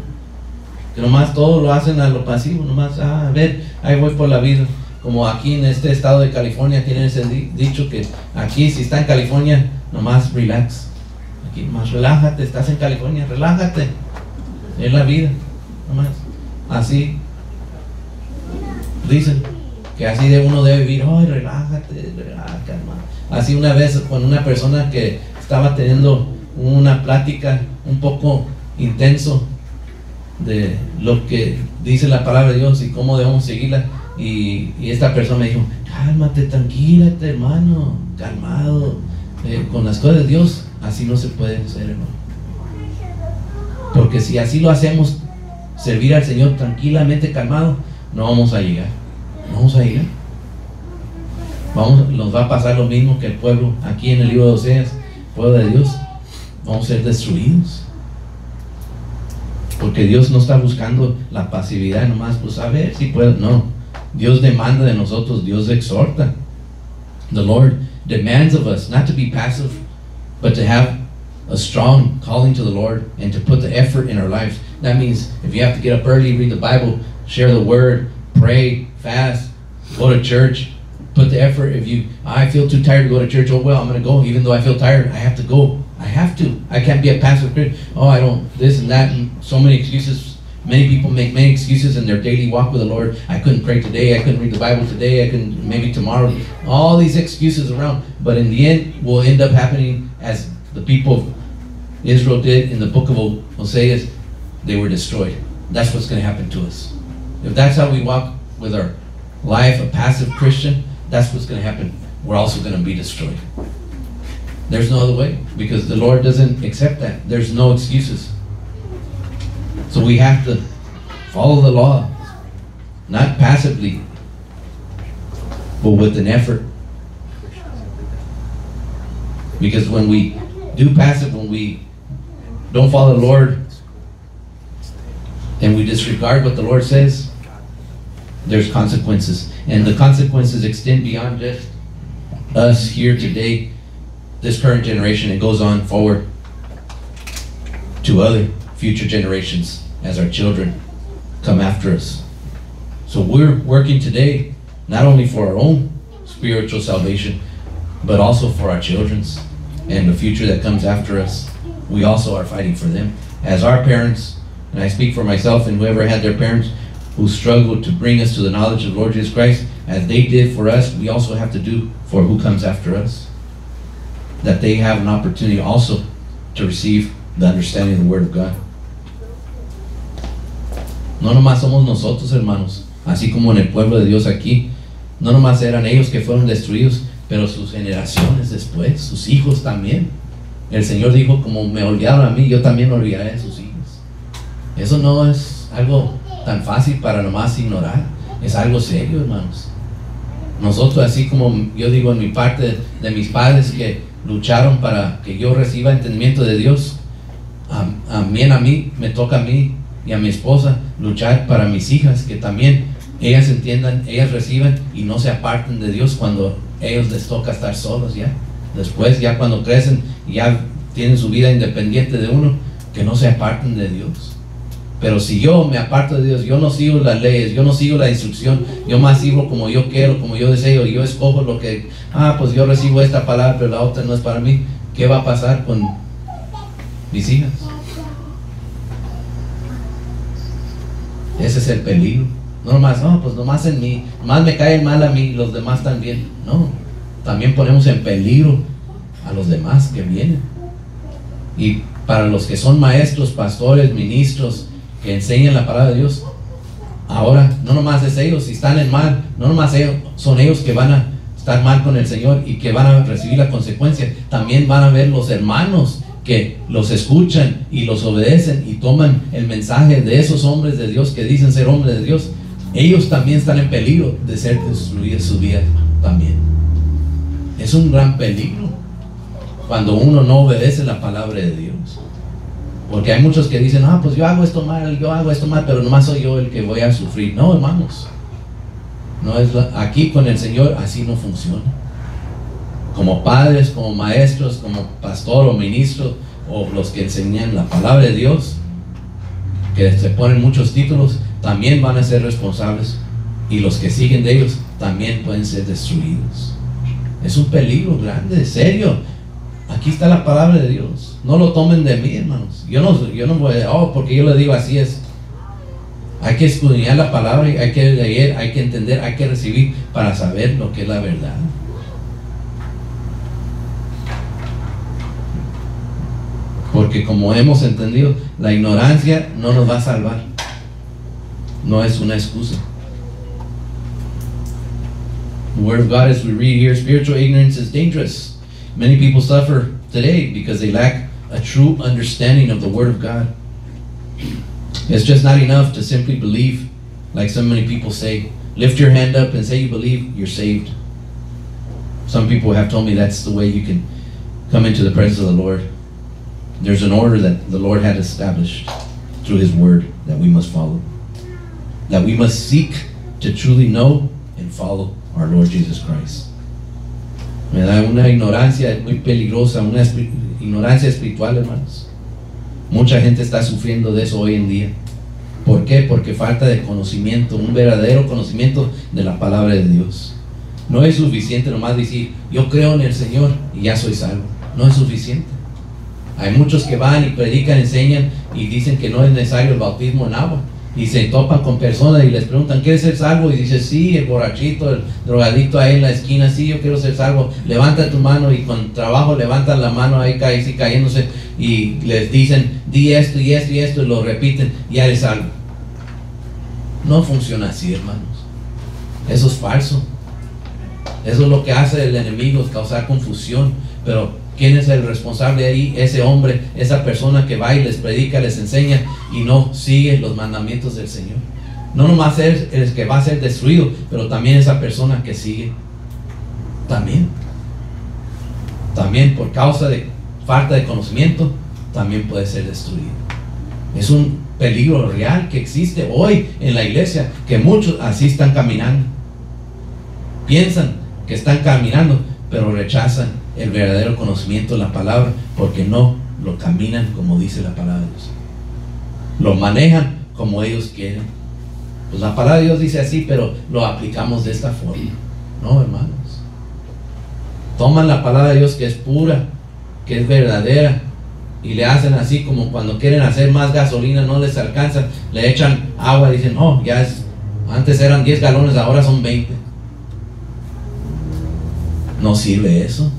que nomás todo lo hacen a lo pasivo, nomás, a ver, ahí voy por la vida. Como aquí en este estado de California tienen ese dicho, que aquí, si está en California, nomás relax. Aquí nomás relájate, estás en California, relájate. Es la vida, nomás. Así dicen que así de uno debe vivir. Ay, relájate, calma. Así una vez con una persona que estaba teniendo una plática un poco intenso de lo que dice la palabra de Dios y cómo debemos seguirla, y esta persona me dijo: cálmate, tranquilate, hermano, calmado, con las cosas de Dios así no se puede hacer, hermano, porque si así lo hacemos, servir al Señor tranquilamente, calmado, no vamos a llegar, nos va a pasar lo mismo que el pueblo aquí en el libro de Oseas, pueblo de Dios, vamos a ser destruidos. Porque Dios no está buscando la pasividad nomás, pues a ver si puedo. No, Dios demanda de nosotros, Dios exhorta. The Lord demands of us not to be passive, but to have a strong calling to the Lord and to put the effort in our lives. That means if you have to get up early, read the Bible, share the word, pray, fast, go to church, put the effort. I feel too tired to go to church, oh well, I'm going to go. Even though I feel tired, I have to go. I can't be a passive Christian. Oh, I don't, this and that, and so many excuses. Many people make many excuses in their daily walk with the Lord. I couldn't pray today, I couldn't read the Bible today, I couldn't, maybe tomorrow. All these excuses around. But in the end, will end up happening as the people of Israel did in the book of Hosea. They were destroyed. That's what's going to happen to us. If that's how we walk with our life, a passive Christian, that's what's going to happen. We're also going to be destroyed. There's no other way, because the Lord doesn't accept that. There's no excuses. So we have to follow the law, not passively, but with an effort. Because when we do passive, when we don't follow the Lord, and we disregard what the Lord says, there's consequences. And the consequences extend beyond just us here today, this current generation. It goes on forward to other future generations as our children come after us. So we're working today not only for our own spiritual salvation, but also for our children's. and the future that comes after us, we also are fighting for them. As our parents, and I speak for myself and whoever had their parents who struggled to bring us to the knowledge of the Lord Jesus Christ, as they did for us, we also have to do for who comes after us. That they have an opportunity also to receive the understanding of the Word of God. No nomás somos nosotros, hermanos, así como en el pueblo de Dios aquí, no nomás eran ellos que fueron destruidos, pero sus generaciones después, sus hijos también. El Señor dijo, como me olvidaron a mí, yo también olvidaré a sus hijos. Eso no es algo tan fácil para nomás ignorar, es algo serio, hermanos. Nosotros, así como yo digo en mi parte de mis padres que lucharon para que yo reciba entendimiento de Dios, a mí me toca a mí y a mi esposa luchar para mis hijas, que también ellas entiendan, ellas reciban y no se aparten de Dios cuando ellos les toca estar solos ya. Después, ya cuando crecen y ya tienen su vida independiente de uno, que no se aparten de Dios. Pero si yo me aparto de Dios, yo no sigo las leyes, yo no sigo la instrucción, yo más sigo como yo quiero, como yo deseo, y yo escojo lo que, pues yo recibo esta palabra, pero la otra no es para mí, ¿qué va a pasar con mis hijas? Ese es el peligro. No nomás, pues nomás en mí, nomás me caen mal a mí, los demás también. No, también ponemos en peligro a los demás que vienen. Y para los que son maestros, pastores, ministros, que enseñan la palabra de Dios, ahora no nomás es ellos, si están en mal, no nomás son ellos que van a estar mal con el Señor y que van a recibir la consecuencia, también van a ver los hermanos que los escuchan y los obedecen y toman el mensaje de esos hombres de Dios que dicen ser hombres de Dios. Ellos también están en peligro de ser destruidos su vida también. Es un gran peligro cuando uno no obedece la palabra de Dios. Porque hay muchos que dicen, pues yo hago esto mal, pero nomás soy yo el que voy a sufrir. No, hermanos, no es aquí con el Señor así no funciona. Como padres, como maestros, como pastor o ministro, o los que enseñan la palabra de Dios, que se ponen muchos títulos, también van a ser responsables, y los que siguen de ellos también pueden ser destruidos. Es un peligro grande, serio. Aquí está la palabra de Dios. No lo tomen de mí, hermanos. Yo no voy a, porque yo le digo así es. Hay que escudriñar la palabra, hay que leer, hay que entender, hay que recibir para saber lo que es la verdad. Porque como hemos entendido, la ignorancia no nos va a salvar. No es una excusa. The Word of God, as we read here, spiritual ignorance is dangerous. Many people suffer today because they lack a true understanding of the Word of God. It's just not enough to simply believe, like so many people say. Lift your hand up and say you believe, you're saved. Some people have told me that's the way you can come into the presence of the Lord. There's an order that the Lord had established through His Word that we must follow. That we must seek to truly know and follow our Lord Jesus Christ. Me da una ignorancia muy peligrosa, una ignorancia espiritual, hermanos. Mucha gente está sufriendo de eso hoy en día. ¿Por qué? Porque falta de conocimiento, un verdadero conocimiento de la palabra de Dios. No es suficiente nomás decir, yo creo en el Señor y ya soy salvo. No es suficiente. Hay muchos que van y predican, enseñan y dicen que no es necesario el bautismo en agua. Y se topan con personas y les preguntan, ¿quieres ser salvo? Y dice, sí, el borrachito, el drogadicto ahí en la esquina, sí, yo quiero ser salvo. Levanta tu mano, y con trabajo levantan la mano ahí cayéndose y les dicen, di esto y esto y esto, y lo repiten, y ya eres salvo. No funciona así, hermanos. Eso es falso. Eso es lo que hace el enemigo, causar confusión. Pero ¿quién es el responsable ahí? Ese hombre, esa persona que va y les predica, les enseña y no sigue los mandamientos del Señor. No nomás es el que va a ser destruido, pero también esa persona que sigue. También por causa de falta de conocimiento, también puede ser destruido. Es un peligro real que existe hoy en la iglesia, que muchos así están caminando. Piensan que están caminando, pero rechazan el verdadero conocimiento de la palabra porque no lo caminan como dice la palabra de Dios. Lo manejan como ellos quieren. Pues la palabra de Dios dice así, pero lo aplicamos de esta forma. No, hermanos. Toman la palabra de Dios que es pura que es verdadera, y le hacen así como cuando quieren hacer más gasolina, no les alcanza, le echan agua y dicen, oh, ya es, antes eran 10 galones, ahora son 20. No sirve eso.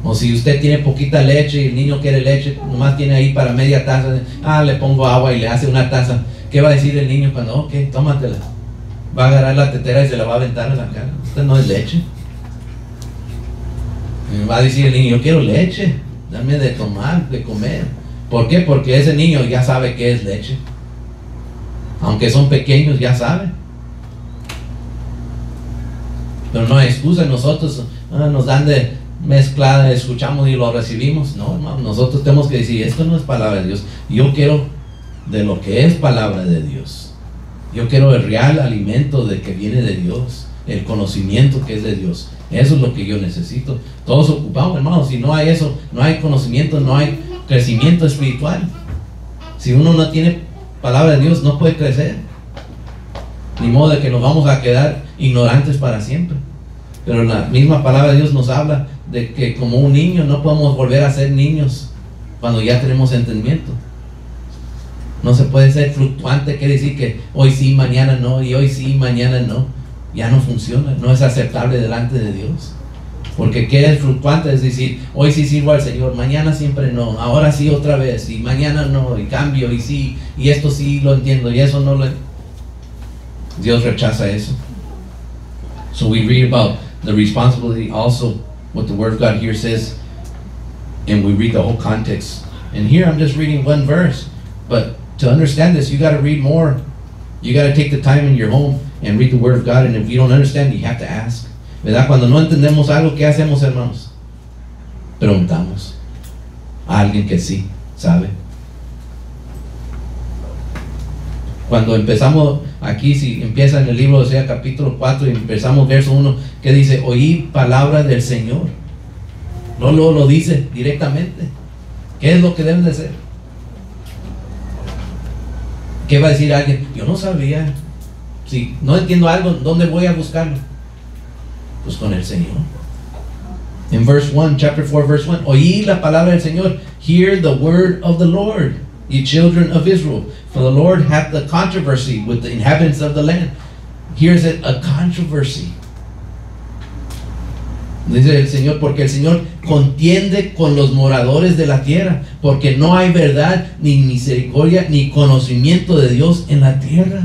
O si usted tiene poquita leche y el niño quiere leche, nomás tiene ahí para media taza, le pongo agua y le hace una taza. ¿Qué va a decir el niño cuando, ok, tómatela? Va a agarrar la tetera y se la va a aventar en la cara. Esta no es leche. Y va a decir el niño, yo quiero leche, dame de tomar, de comer. ¿Por qué? Porque ese niño ya sabe qué es leche. Aunque son pequeños, ya saben. Pero no hay excusa, nosotros nos dan de mezclada, escuchamos y lo recibimos. No, hermano, nosotros tenemos que decir, esto no es palabra de Dios. Yo quiero de lo que es palabra de Dios. Yo quiero el real alimento de que viene de Dios, el conocimiento que es de Dios. Eso es lo que yo necesito. Todos ocupamos, hermano. Si no hay eso, no hay conocimiento, no hay crecimiento espiritual. Si uno no tiene palabra de Dios, no puede crecer. Ni modo de que nos vamos a quedar ignorantes para siempre. Pero la misma palabra de Dios nos habla de que como un niño no podemos volver a ser niños cuando ya tenemos entendimiento. No se puede ser fluctuante, quiere decir que hoy sí, mañana no, y hoy sí, mañana no. Ya no funciona, no es aceptable delante de Dios. Porque ¿qué es fluctuante? Es decir, hoy sí sirvo al Señor, mañana siempre no, ahora sí otra vez, y mañana no, y cambio, y sí, y esto sí lo entiendo, y eso no lo entiendo. Dios rechaza eso. So we read about the responsibility also, what the Word of God here says, and we read the whole context. And here I'm just reading one verse, but to understand this, you got to read more. You got to take the time in your home and read the Word of God, and if you don't understand, you have to ask. ¿Verdad? Cuando no entendemos algo, ¿qué hacemos, hermanos? Preguntamos a alguien que sí sabe. Cuando empezamos aquí, si empieza en el libro de Oseas capítulo 4 y empezamos verso 1, que dice, oí palabra del Señor. No lo dice directamente. ¿Qué es lo que deben de hacer? ¿Qué va a decir alguien? Yo no sabía. Si no entiendo algo, ¿dónde voy a buscarlo? Pues con el Señor. En verse 1, chapter 4, verse 1, oí la palabra del Señor. Hear the word of the Lord, ye children of Israel. For the Lord hath the controversy with the inhabitants of the land. Here's it, a controversy. Dice el Señor, porque el Señor contiende con los moradores de la tierra, porque no hay verdad, ni misericordia, ni conocimiento de Dios en la tierra.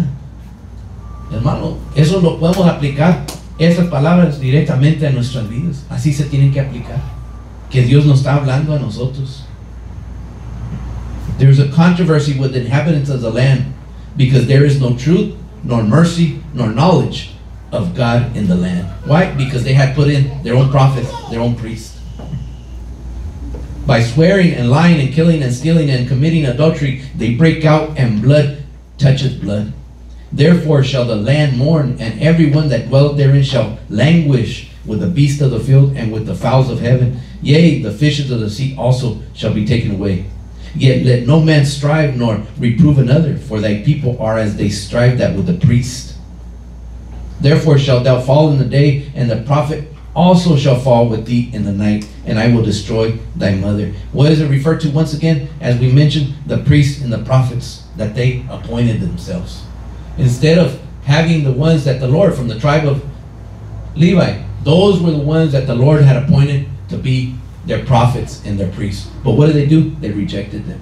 Hermano, eso lo podemos aplicar, esas palabras, directamente a nuestras vidas. Así se tienen que aplicar. Que Dios nos está hablando a nosotros. There's a controversy with the inhabitants of the land, because there is no truth, nor mercy, nor knowledge of God in the land. Why? Because they had put in their own prophets, their own priests. By swearing and lying and killing and stealing and committing adultery, they break out, and blood toucheth blood. Therefore shall the land mourn, and every one that dwelleth therein shall languish with the beasts of the field and with the fowls of heaven. Yea, the fishes of the sea also shall be taken away. Yet let no man strive nor reprove another, for thy people are as they strive that with the priest. Therefore shalt thou fall in the day, and the prophet also shall fall with thee in the night, and I will destroy thy mother. What is it referred to once again? As we mentioned, the priests and the prophets that they appointed themselves. Instead of having the ones that the Lord, from the tribe of Levi, those were the ones that the Lord had appointed to be their prophets and their priests. But what did they do? They rejected them.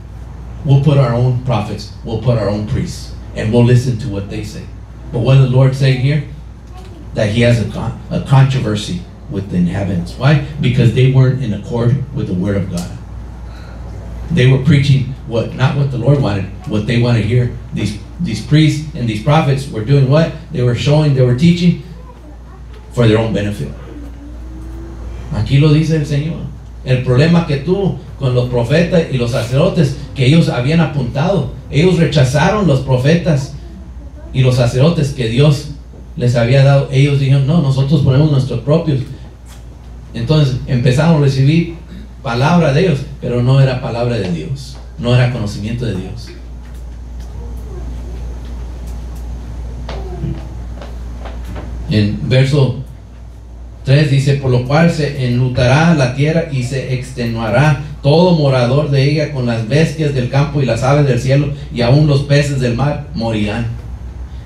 We'll put our own prophets, we'll put our own priests, and we'll listen to what they say. But what did the Lord say here? That he has a controversy with the inhabitants. Why? Because they weren't in accord with the Word of God. They were preaching not what the Lord wanted, what they wanted to hear. These priests and these prophets were doing what? They were teaching for their own benefit. Aquí lo dice el Señor. El problema que tuvo con los profetas y los sacerdotes, que ellos habían apuntado, ellos rechazaron los profetas y los sacerdotes que Dios les había dado. Ellos dijeron, no, nosotros ponemos nuestros propios. Entonces empezaron a recibir palabra de ellos, pero no era palabra de Dios, no era conocimiento de Dios. En verso 3 dice, por lo cual se enlutará la tierra y se extenuará todo morador de ella, con las bestias del campo y las aves del cielo, y aún los peces del mar morirán.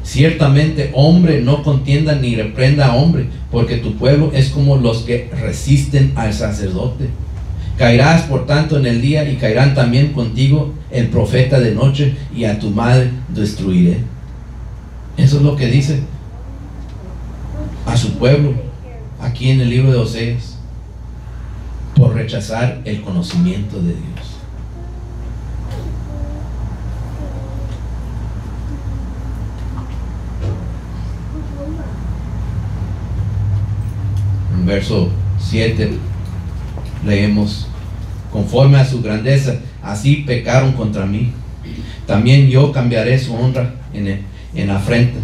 Ciertamente hombre no contienda ni reprenda a hombre, porque tu pueblo es como los que resisten al sacerdote. Caerás por tanto en el día, y caerán también contigo el profeta de noche, y a tu madre destruiré. Eso es lo que dice a su pueblo aquí en el libro de Oseas, por rechazar el conocimiento de Dios. En verso 7 leemos, conforme a su grandeza, así pecaron contra mí. También yo cambiaré su honra en afrenta.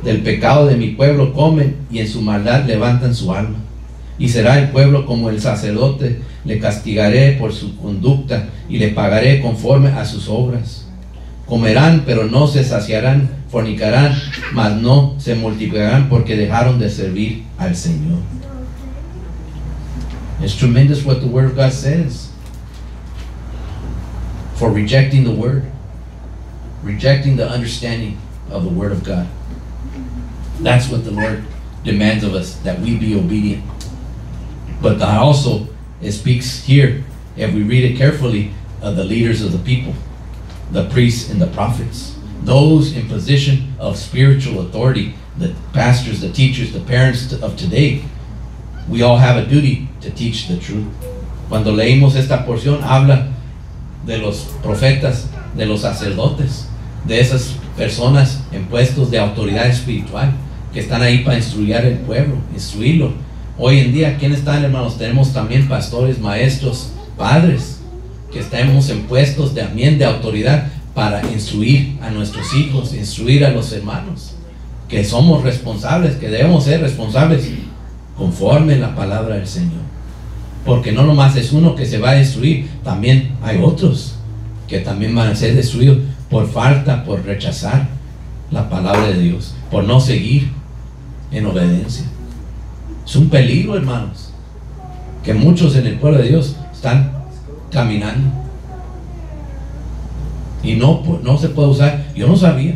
Del pecado de mi pueblo comen, y en su maldad levantan su alma. Y será el pueblo como el sacerdote, le castigaré por su conducta, y le pagaré conforme a sus obras. Comerán, pero no se saciarán, fornicarán, mas no se multiplicarán, porque dejaron de servir al Señor. It's tremendous what the Word of God says. For rejecting the Word, rejecting the understanding of the Word of God. That's what the Lord demands of us, that we be obedient. But God also, it speaks here, if we read it carefully, of the leaders of the people, the priests and the prophets, those in position of spiritual authority, the pastors, the teachers, the parents of today. We all have a duty to teach the truth. Cuando leímos esta porción, habla de los profetas, de los sacerdotes, de esas personas en puestos de autoridad espiritual que están ahí para instruir al pueblo, instruirlo. Hoy en día, ¿quiénes están, hermanos? Tenemos también pastores, maestros, padres, que estamos en puestos también de autoridad para instruir a nuestros hijos, instruir a los hermanos, que somos responsables, que debemos ser responsables conforme la palabra del Señor. Porque no nomás es uno que se va a destruir, también hay otros que también van a ser destruidos por falta, por rechazar la palabra de Dios, por no seguir en obediencia. Es un peligro, hermanos, que muchos en el pueblo de Dios están caminando y no se puede usar. Yo no sabía,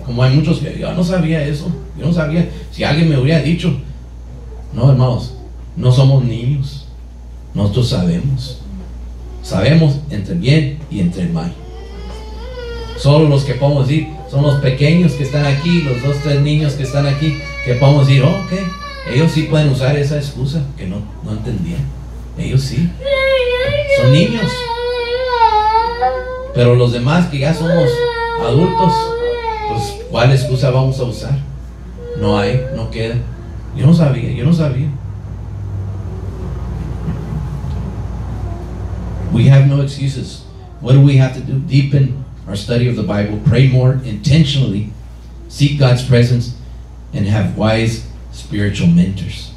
como hay muchos que yo no sabía eso, yo no sabía. Si alguien me hubiera dicho, no, hermanos, no somos niños, nosotros sabemos entre bien y entre mal. Solo los que podemos decir son los pequeños que están aquí, los 2, 3 niños que están aquí, que podemos decir, oh, ok, ellos sí pueden usar esa excusa que no entendían. Ellos sí, son niños. Pero los demás que ya somos adultos, pues ¿cuál excusa vamos a usar? No hay, no queda. Yo no sabía. We have no excuses. What do we have to do? Deepen our study of the Bible, pray more intentionally, seek God's presence, and have wise spiritual mentors.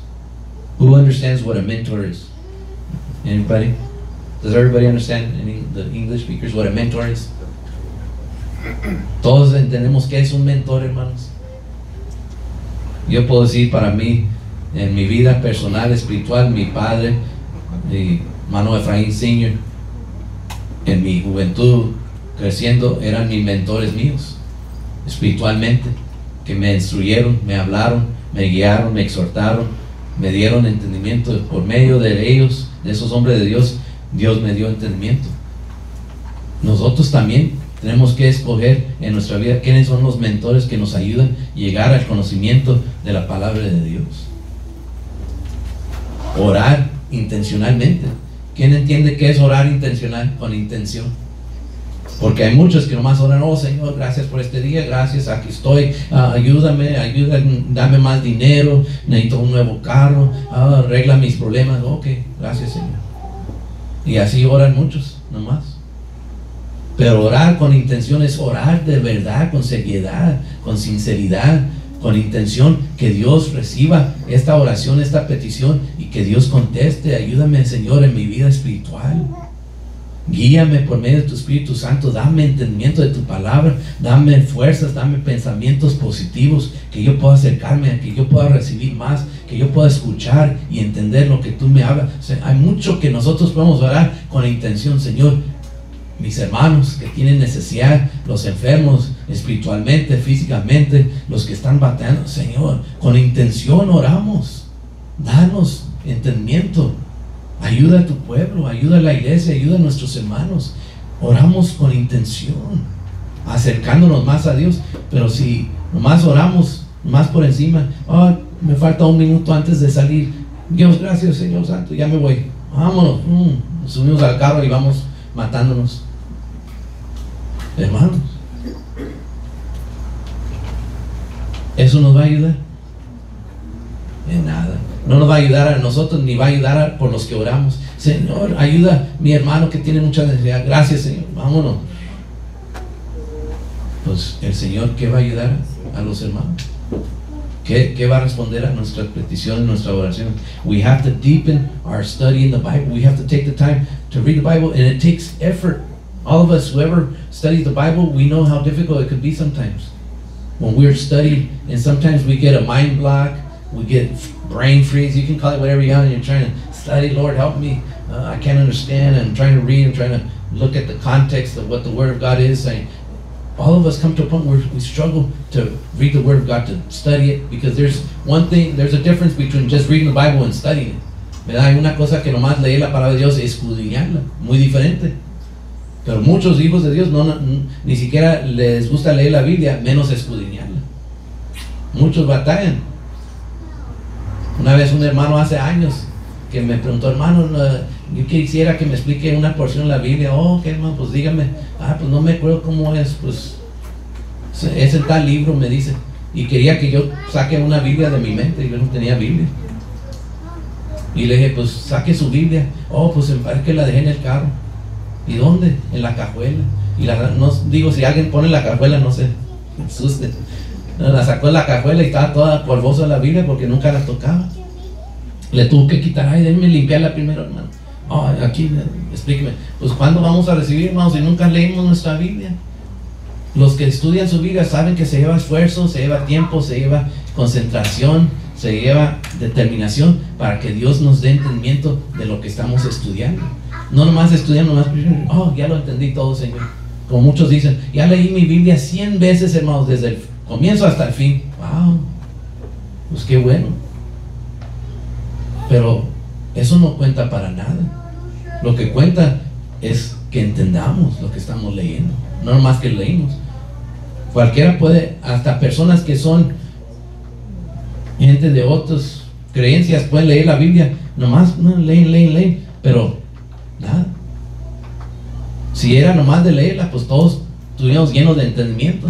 Who understands what a mentor is? Anybody? Does everybody understand, the English speakers, what a mentor is? Todos entendemos qué es un mentor, hermanos. Yo puedo decir, para mí, en mi vida personal, espiritual, mi padre, mi hermano Efraín Sr., en mi juventud, creciendo, eran mis mentores míos, espiritualmente, que me instruyeron, me hablaron, me guiaron, me exhortaron, me dieron entendimiento. Por medio de ellos, de esos hombres de Dios, Dios me dio entendimiento. Nosotros también tenemos que escoger en nuestra vida quiénes son los mentores que nos ayudan a llegar al conocimiento de la palabra de Dios. Orar intencionalmente. ¿Quién entiende qué es orar intencional? Con intención. Porque hay muchos que nomás oran, oh Señor, gracias por este día, gracias, aquí estoy, ayúdame, dame más dinero, necesito un nuevo carro, arregla mis problemas. Ok, gracias Señor. Y así oran muchos nomás. Pero orar con intención es orar de verdad, con seriedad, con sinceridad, con intención que Dios reciba esta oración, esta petición, y que Dios conteste. Ayúdame Señor en mi vida espiritual. Guíame por medio de tu Espíritu Santo, dame entendimiento de tu palabra, dame fuerzas, dame pensamientos positivos, que yo pueda acercarme, que yo pueda recibir más, que yo pueda escuchar y entender lo que tú me hablas. O sea, hay mucho que nosotros podemos orar con la intención, Señor, mis hermanos que tienen necesidad, los enfermos espiritualmente, físicamente, los que están batallando, Señor, con intención oramos, danos entendimiento. Ayuda a tu pueblo, ayuda a la iglesia, ayuda a nuestros hermanos. Oramos con intención, acercándonos más a Dios. Pero si nomás oramos, más por encima, me falta un minuto antes de salir, Dios, gracias Señor Santo, ya me voy, vámonos, nos subimos al carro y vamos matándonos. Hermanos, ¿eso nos va a ayudar? En nada. No nos va a ayudar a nosotros, ni va a ayudar por los que oramos. Señor, ayuda a mi hermano que tiene mucha necesidad. Gracias, Señor. Vámonos. Pues el Señor, ¿qué va a ayudar a los hermanos? ¿Qué va a responder a nuestras peticiones, nuestra oración? We have to deepen our study in the Bible. We have to take the time to read the Bible, and it takes effort. All of us, whoever studies the Bible, we know how difficult it could be sometimes. When we're studying, and sometimes we get a mind block, we get brain freeze, you can call it whatever you want, and you're trying to study, Lord help me, I can't understand, I'm trying to read, I'm trying to look at the context of what the Word of God is saying. All of us come to a point where we struggle to read the Word of God, to study it, because there's a difference between just reading the Bible and studying it. ¿Verdad? Hay una cosa que nomás leer la palabra de Dios y escudriñarla, muy diferente. Pero muchos hijos de Dios ni siquiera les gusta leer la Biblia, menos escudriñarla. Muchos batallan. Una vez un hermano hace años que me preguntó, hermano, yo quisiera que me explique una porción de la Biblia. ¿Qué hermano? Pues dígame. Pues no me acuerdo cómo es. Pues es en tal libro, me dice. Y quería que yo saque una Biblia de mi mente, y yo no tenía Biblia. Y le dije, pues saque su Biblia. Pues me parece que la dejé en el carro. ¿Y dónde? En la cajuela. Y no digo, si alguien pone la cajuela, no se asuste. La sacó de la cajuela y estaba toda polvosa la Biblia porque nunca la tocaba. Le tuvo que quitar, déjeme limpiarla primero, hermano. Aquí, explíqueme. Pues ¿cuándo vamos a recibir, hermanos, si nunca leímos nuestra Biblia? Los que estudian su Biblia saben que se lleva esfuerzo, se lleva tiempo, se lleva concentración, se lleva determinación para que Dios nos dé entendimiento de lo que estamos estudiando. No nomás estudiando, ya lo entendí todo, Señor. Como muchos dicen, ya leí mi Biblia 100 veces, hermanos, desde el comienzo hasta el fin. Wow, pues qué bueno. Pero eso no cuenta para nada. Lo que cuenta es que entendamos lo que estamos leyendo, no nomás que leímos. Cualquiera puede, hasta personas que son gente de otras creencias, pueden leer la Biblia, nomás leen, pero nada. Si era nomás de leerla, pues todos estuviéramos llenos de entendimiento.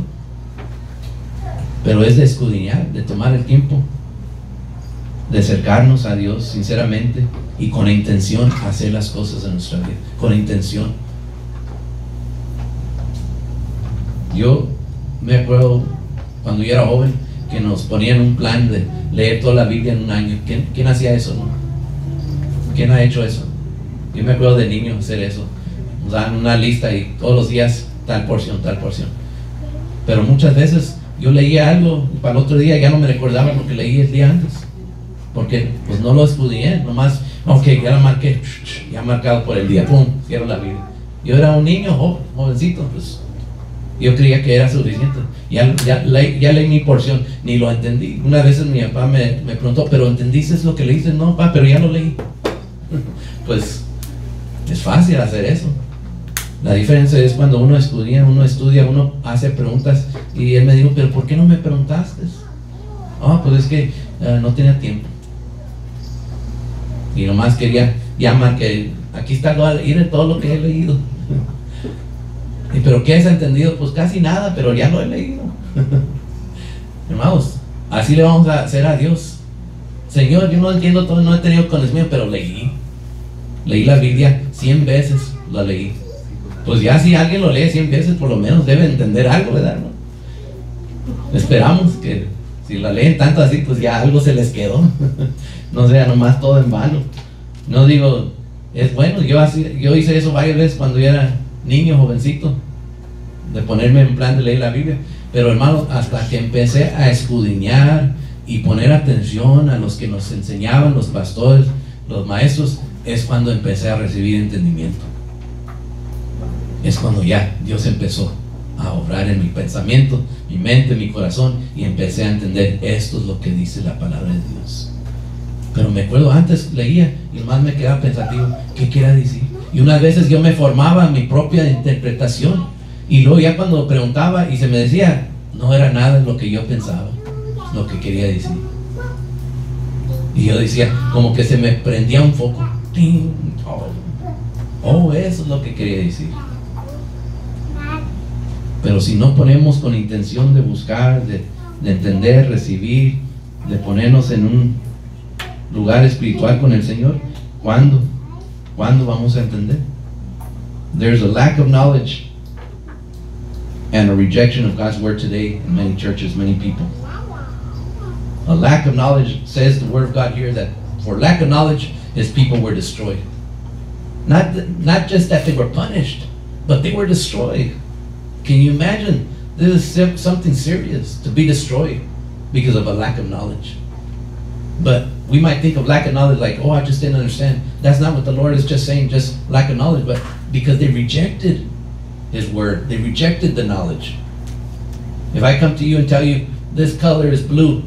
Pero es de escudriñar, de tomar el tiempo, de acercarnos a Dios sinceramente y con la intención de hacer las cosas en nuestra vida, con la intención. Yo me acuerdo cuando yo era joven que nos ponían un plan de leer toda la Biblia en un año. ¿Quién hacía eso, no? ¿Quién ha hecho eso? Yo me acuerdo de niño hacer eso. Nos daban una lista y todos los días tal porción. Pero muchas veces yo leía algo y para el otro día ya no me recordaba lo que leí el día antes, porque pues no lo escudriñé, nomás, ya la marqué, ya marcado por el día, pum, cierro la Biblia. Yo era un niño, jovencito, pues yo creía que era suficiente. Ya leí mi porción, ni lo entendí. Una vez mi papá me preguntó, ¿pero entendiste lo que leíste? No, papá, pero ya lo leí. Pues es fácil hacer eso. La diferencia es cuando uno estudia, uno hace preguntas. Y él me dijo, ¿pero por qué no me preguntaste? Pues es que no tenía tiempo. Y nomás quería llamar que aquí está todo lo que he leído. ¿Pero qué has entendido? Pues casi nada, pero ya lo he leído. Hermanos, así le vamos a hacer a Dios. Señor, yo no entiendo todo, no he tenido conocimiento, pero leí la Biblia 100 veces, la leí. Pues ya si alguien lo lee 100 veces, por lo menos debe entender algo, ¿verdad? ¿No? Esperamos que si la leen tanto así, pues ya algo se les quedó. No sea nomás todo en vano. No digo Es bueno, yo hice eso varias veces cuando yo era niño, jovencito, de ponerme en plan de leer la Biblia. Pero hermano, hasta que empecé a escudriñar y poner atención a los que nos enseñaban, los pastores, los maestros, es cuando empecé a recibir entendimiento. Es cuando ya Dios empezó a obrar en mi pensamiento, mi mente, mi corazón, y empecé a entender, esto es lo que dice la palabra de Dios. Pero me acuerdo, antes leía y más me quedaba pensativo, ¿qué quiere decir? Y unas veces yo me formaba mi propia interpretación, y luego ya cuando preguntaba y se me decía, no era nada lo que yo pensaba, lo que quería decir. Y yo decía, como que se me prendía un foco. ¡Ting! Oh, eso es lo que quería decir. Pero si no ponemos con intención de buscar, de entender, recibir, de ponernos en un lugar espiritual con el Señor, ¿cuándo vamos a entender? There's a lack of knowledge and a rejection of God's word today in many churches, many people. A lack of knowledge, says the word of God here, that for lack of knowledge, his people were destroyed. Not just that they were punished, but they were destroyed. Can you imagine? This is something serious, to be destroyed because of a lack of knowledge. But we might think of lack of knowledge like, oh, I just didn't understand. That's not what the Lord is just saying, just lack of knowledge, but because they rejected his word. They rejected the knowledge. If I come to you and tell you this color is blue,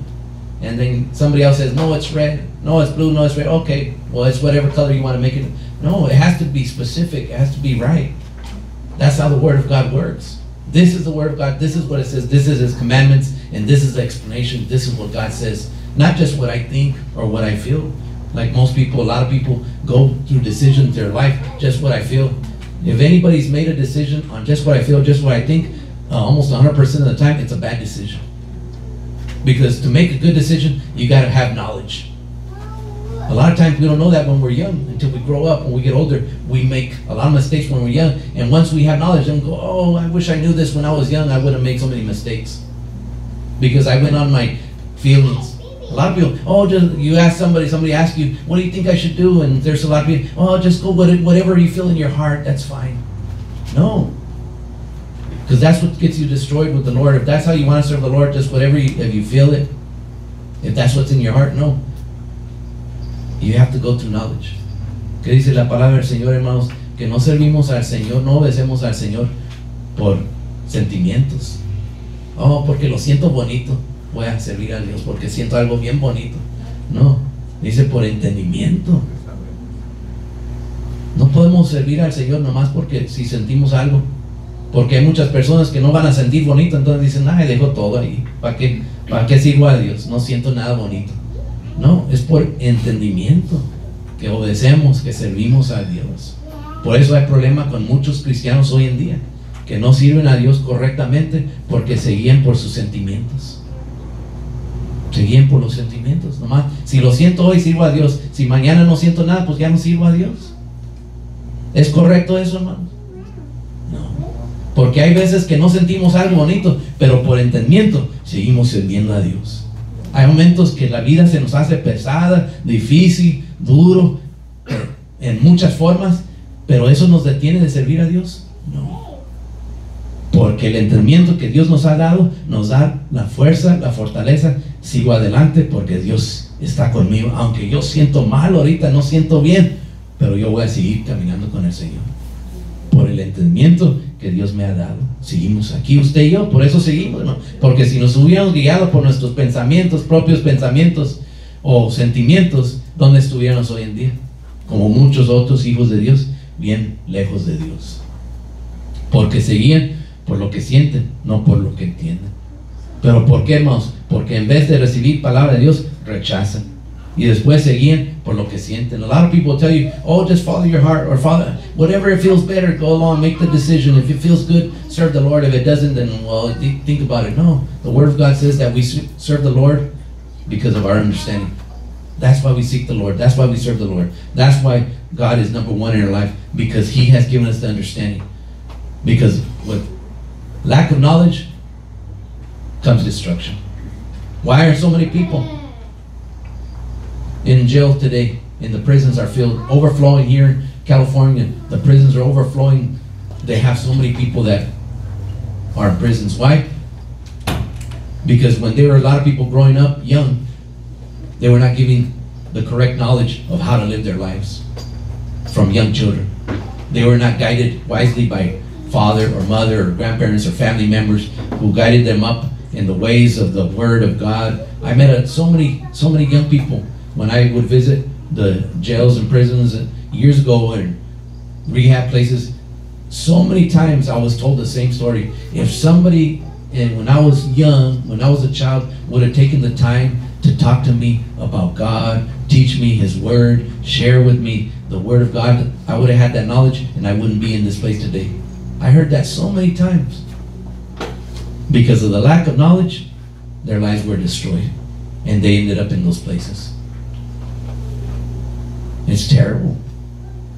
and then somebody else says, no, it's red, no, it's blue, no, it's red, okay, well, it's whatever color you want to make it. No, it has to be specific, it has to be right. That's how the word of God works. This is the word of God, this is what it says, this is his commandments, and this is the explanation, this is what God says. Not just what I think or what I feel. Like most people, a lot of people go through decisions in their life, just what I feel. If anybody's made a decision on just what I feel, just what I think, almost 100% of the time, it's a bad decision. Because to make a good decision, you got to have knowledge. A lot of times we don't know that when we're young. Until we grow up, when we get older, we make a lot of mistakes when we're young. And once we have knowledge, then we go, oh, I wish I knew this when I was young. I wouldn't make so many mistakes. Because I went on my feelings. A lot of people, oh, just you ask somebody asks you, what do you think I should do? And there's a lot of people, oh, just go whatever you feel in your heart, that's fine. No. Because that's what gets you destroyed with the Lord. If that's how you want to serve the Lord, just whatever if you feel it, if that's what's in your heart, no. You have to go through knowledge. ¿Qué dice la palabra del Señor, hermanos? Que no servimos al Señor, no obedecemos al Señor por sentimientos. Oh, porque lo siento bonito, voy a servir a Dios porque siento algo bien bonito. No, dice por entendimiento. No podemos servir al Señor nomás porque si sentimos algo. Porque hay muchas personas que no van a sentir bonito, entonces dicen, ay, dejo todo ahí. ¿Para qué sirvo a Dios? No siento nada bonito. No, es por entendimiento que obedecemos, que servimos a Dios. Por eso hay problema con muchos cristianos hoy en día, que no sirven a Dios correctamente porque se guían por sus sentimientos. Se guían por los sentimientos. Nomás, si lo siento hoy, sirvo a Dios. Si mañana no siento nada, pues ya no sirvo a Dios. ¿Es correcto eso, hermanos? No. Porque hay veces que no sentimos algo bonito, pero por entendimiento seguimos sirviendo a Dios. Hay momentos que la vida se nos hace pesada, difícil, duro, en muchas formas, pero ¿eso nos detiene de servir a Dios? No. Porque el entendimiento que Dios nos ha dado nos da la fuerza, la fortaleza. Sigo adelante porque Dios está conmigo. Aunque yo siento mal ahorita, no siento bien, pero yo voy a seguir caminando con el Señor. Por el entendimiento que Dios me ha dado. Seguimos aquí, usted y yo, por eso seguimos, ¿no? Porque si nos hubiéramos guiado por nuestros pensamientos, propios pensamientos o sentimientos, ¿dónde estuviéramos hoy en día? Como muchos otros hijos de Dios, bien lejos de Dios. Porque seguían por lo que sienten, no por lo que entienden. ¿Pero por qué, hermanos? Porque en vez de recibir palabra de Dios, rechazan. Y después seguían por lo que sienten. A lot of people tell you, oh, just follow your heart, or follow whatever it feels better, go along, make the decision. If it feels good, serve the Lord. If it doesn't, then, well, think about it. No, the Word of God says that we serve the Lord because of our understanding. That's why we seek the Lord. That's why we serve the Lord. That's why God is number one in our life, because He has given us the understanding. Because with lack of knowledge comes destruction. Why are so many people in jail today? In the prisons are filled, overflowing here California, the prisons are overflowing. They have so many people that are in prisons. Why? Because when there were a lot of people growing up young, they were not giving the correct knowledge of how to live their lives from young children. They were not guided wisely by father or mother or grandparents or family members who guided them up in the ways of the Word of God. I met so many young people when I would visit the jails and prisons years ago and rehab places. So many times I was told the same story. If somebody, and when I was young, when I was a child, would have taken the time to talk to me about God, teach me His Word, share with me the Word of God, I would have had that knowledge and I wouldn't be in this place today. I heard that so many times. Because of the lack of knowledge, their lives were destroyed and they ended up in those places. It's terrible.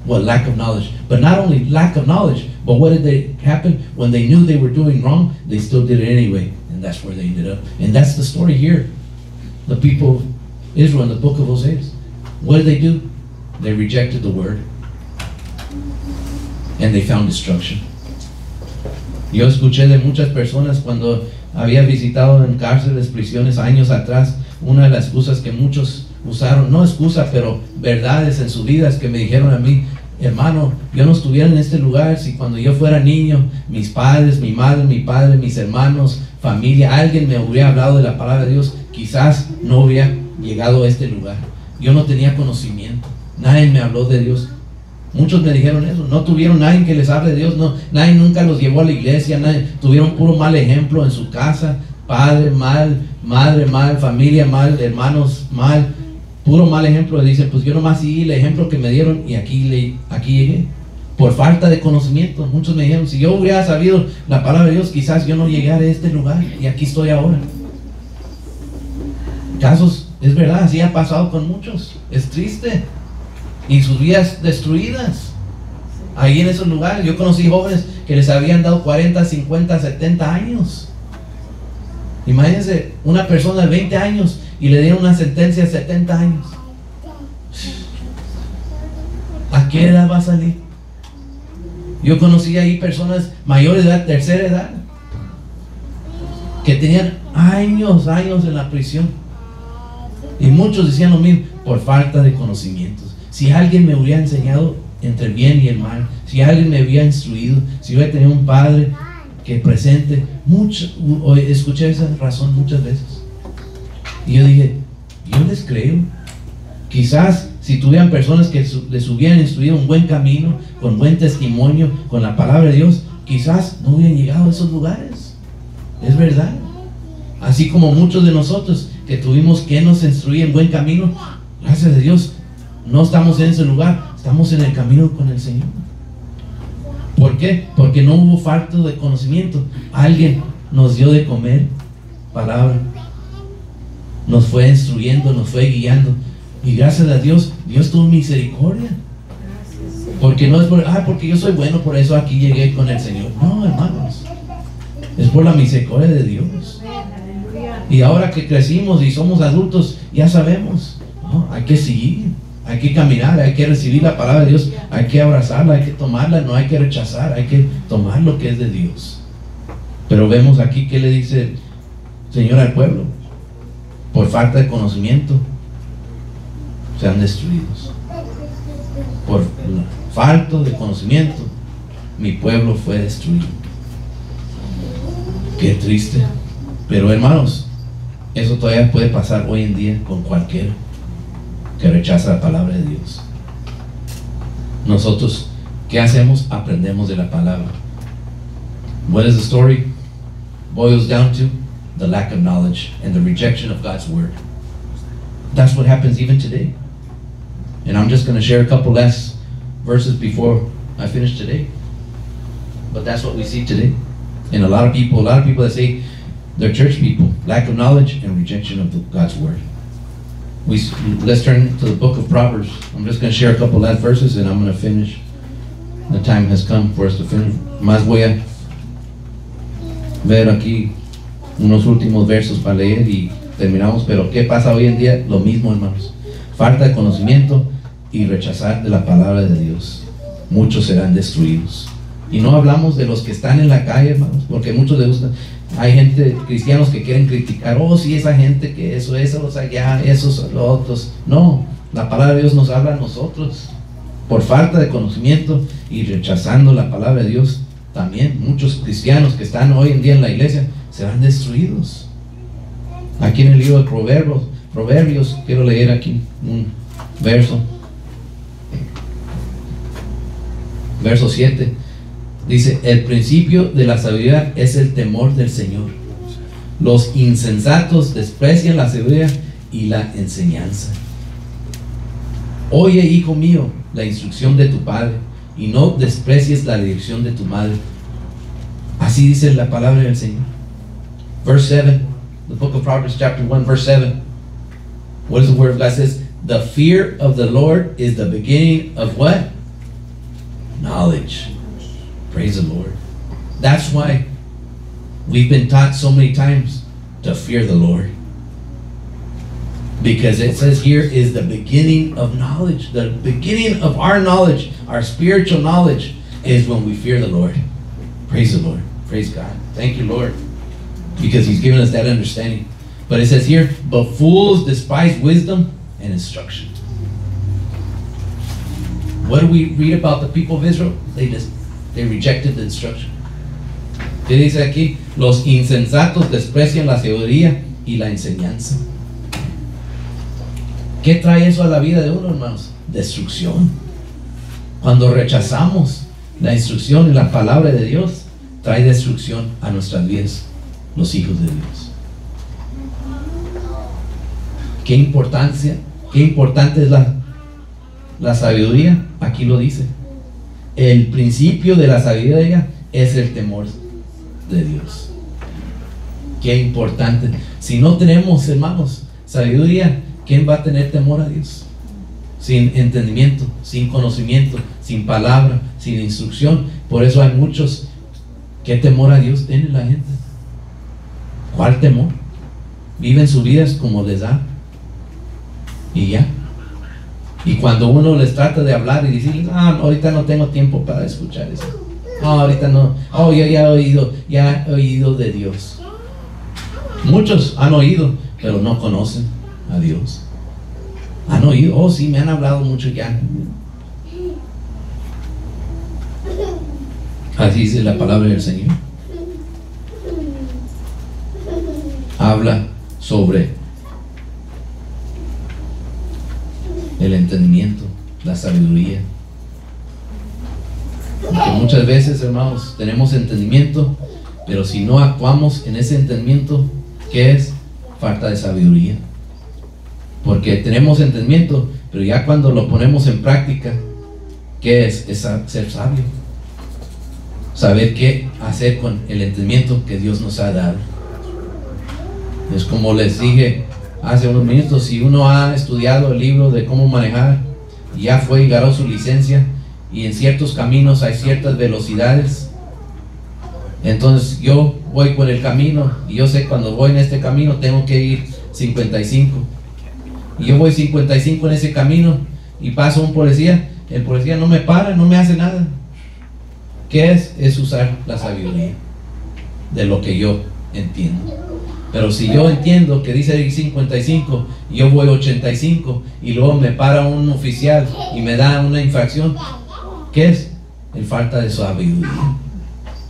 What lack of knowledge. But not only lack of knowledge, but what did they happen? When they knew they were doing wrong, they still did it anyway. And that's where they ended up. And that's the story here. The people of Israel in the book of Hosea. What did they do? They rejected the Word. And they found destruction. Yo escuché de muchas personas cuando había visitado en cárceles, prisiones años atrás, una de las excusas que muchos usaron, no excusa, pero verdades en sus vidas que me dijeron a mí, hermano, yo no estuviera en este lugar si cuando yo fuera niño, mis padres, mi madre, mi padre, mis hermanos, familia, alguien me hubiera hablado de la palabra de Dios, quizás no hubiera llegado a este lugar. Yo no tenía conocimiento, nadie me habló de Dios. Muchos me dijeron eso, no tuvieron nadie que les hable de Dios, no, nadie nunca los llevó a la iglesia, nadie, tuvieron puro mal ejemplo en su casa, padre mal, madre mal, familia mal, hermanos mal, puro mal ejemplo. Dicen, pues yo nomás seguí el ejemplo que me dieron y aquí llegué, por falta de conocimiento. Muchos me dijeron, si yo hubiera sabido la palabra de Dios, quizás yo no llegara a este lugar y aquí estoy ahora. Casos, es verdad, así ha pasado con muchos, es triste. Y sus vidas destruidas ahí en esos lugares. Yo conocí jóvenes que les habían dado 40, 50, 70 años. Imagínense una persona de 20 años y le dieron una sentencia de 70 años. ¿A qué edad va a salir? Yo conocí ahí personas mayores de edad, tercera edad, que tenían años en la prisión. Y muchos decían lo mismo, por falta de conocimientos. Si alguien me hubiera enseñado entre el bien y el mal, si alguien me hubiera instruido, si hubiera tenido un padre que presente, escuché esa razón muchas veces. Y yo dije, yo les creo. Quizás si tuvieran personas que les hubieran instruido un buen camino, con buen testimonio, con la palabra de Dios, quizás no hubieran llegado a esos lugares. Es verdad. Así como muchos de nosotros que tuvimos que nos instruir en buen camino, gracias a Dios, no estamos en ese lugar, estamos en el camino con el Señor. ¿Por qué? Porque no hubo falta de conocimiento. Alguien nos dio de comer palabra, nos fue instruyendo, nos fue guiando, y gracias a Dios, Dios tuvo misericordia. Porque no es porque yo soy bueno, por eso aquí llegué con el Señor. No, hermanos, es por la misericordia de Dios. Y ahora que crecimos y somos adultos, ya sabemos, ¿no? Hay que seguir, hay que caminar, hay que recibir la palabra de Dios, hay que abrazarla, hay que tomarla, no hay que rechazar, hay que tomar lo que es de Dios. Pero vemos aquí que le dice el Señor al pueblo: por falta de conocimiento sean destruidos. Por falta de conocimiento mi pueblo fue destruido. Qué triste. Pero hermanos, eso todavía puede pasar hoy en día con cualquiera que rechaza la palabra de Dios. Nosotros, ¿qué hacemos? Aprendemos de la palabra. What is the story? Boils down to the lack of knowledge and the rejection of God's word. That's what happens even today. And I'm just going to share a couple last verses before I finish today. But that's what we see today. And a lot of people that say they're church people, lack of knowledge and rejection of God's word. Let's turn to the book of Proverbs. I'm just going to share a couple last verses and I'm going to finish. The time has come for us to finish. Más voy a ver aquí unos últimos versos para leer y terminamos. Pero ¿qué pasa hoy en día? Lo mismo, hermanos. Falta de conocimiento y rechazar de la palabra de Dios. muchos serán destruidos. Y no hablamos de los que están en la calle, hermanos, porque muchos les gusta. Hay gente, cristianos, que quieren criticar, oh, sí, esa gente que eso, esos allá, esos, los otros. No, la palabra de Dios nos habla a nosotros. Por falta de conocimiento y rechazando la palabra de Dios, también muchos cristianos que están hoy en día en la iglesia serán destruidos. Aquí en el libro de Proverbios, quiero leer aquí un verso. Verso 7. Dice: el principio de la sabiduría es el temor del Señor. Los insensatos desprecian la sabiduría y la enseñanza. Oye, hijo mío, la instrucción de tu padre, y no desprecies la dirección de tu madre. Así dice la palabra del Señor. Verse 7, the book of Proverbs chapter 1 verse 7. What is the word of God? It says, the fear of the Lord is the beginning of what? Knowledge. Praise the Lord. That's why we've been taught so many times to fear the Lord. Because it says here is the beginning of knowledge. The beginning of our knowledge, our spiritual knowledge, is when we fear the Lord. Praise the Lord. Praise God. Thank you, Lord. Because He's given us that understanding. But it says here, but fools despise wisdom and instruction. What do we read about the people of Israel? They rejected the instruction. ¿Qué dice aquí? Los insensatos desprecian la sabiduría y la enseñanza. ¿Qué trae eso a la vida de uno, hermanos? Destrucción. Cuando rechazamos la instrucción y la palabra de Dios, trae destrucción a nuestras vidas, los hijos de Dios. Qué importante es la sabiduría. Aquí lo dice. El principio de la sabiduría es el temor de Dios. Qué importante. Si no tenemos, hermanos, sabiduría, ¿quién va a tener temor a Dios? Sin entendimiento, sin conocimiento, sin palabra, sin instrucción. Por eso hay muchos. ¿Qué temor a Dios tiene la gente? ¿Cuál temor? Viven sus vidas como les da. Y ya. Y cuando uno les trata de hablar y decirles, ahorita no tengo tiempo para escuchar eso. Ahorita no. Yo ya he oído de Dios. Muchos han oído, pero no conocen a Dios. Han oído, sí, me han hablado mucho ya. Así dice la palabra del Señor. Habla sobre el entendimiento, la sabiduría. Porque muchas veces, hermanos, tenemos entendimiento, pero si no actuamos en ese entendimiento, ¿qué es? Falta de sabiduría. Porque tenemos entendimiento, pero ya cuando lo ponemos en práctica, ¿qué es? Es ser sabio. Saber qué hacer con el entendimiento que Dios nos ha dado. Es como les dije hace unos minutos, si uno ha estudiado el libro de cómo manejar, ya fue y ganó su licencia, y en ciertos caminos hay ciertas velocidades, entonces yo voy por el camino, y yo sé cuando voy en este camino tengo que ir 55, y yo voy 55 en ese camino, y pasa un policía, el policía no me para, no me hace nada. ¿Qué es? Es usar la sabiduría de lo que yo entiendo. Pero si yo entiendo que dice 55 y yo voy 85 y luego me para un oficial y me da una infracción, ¿qué es? El falta de sabiduría.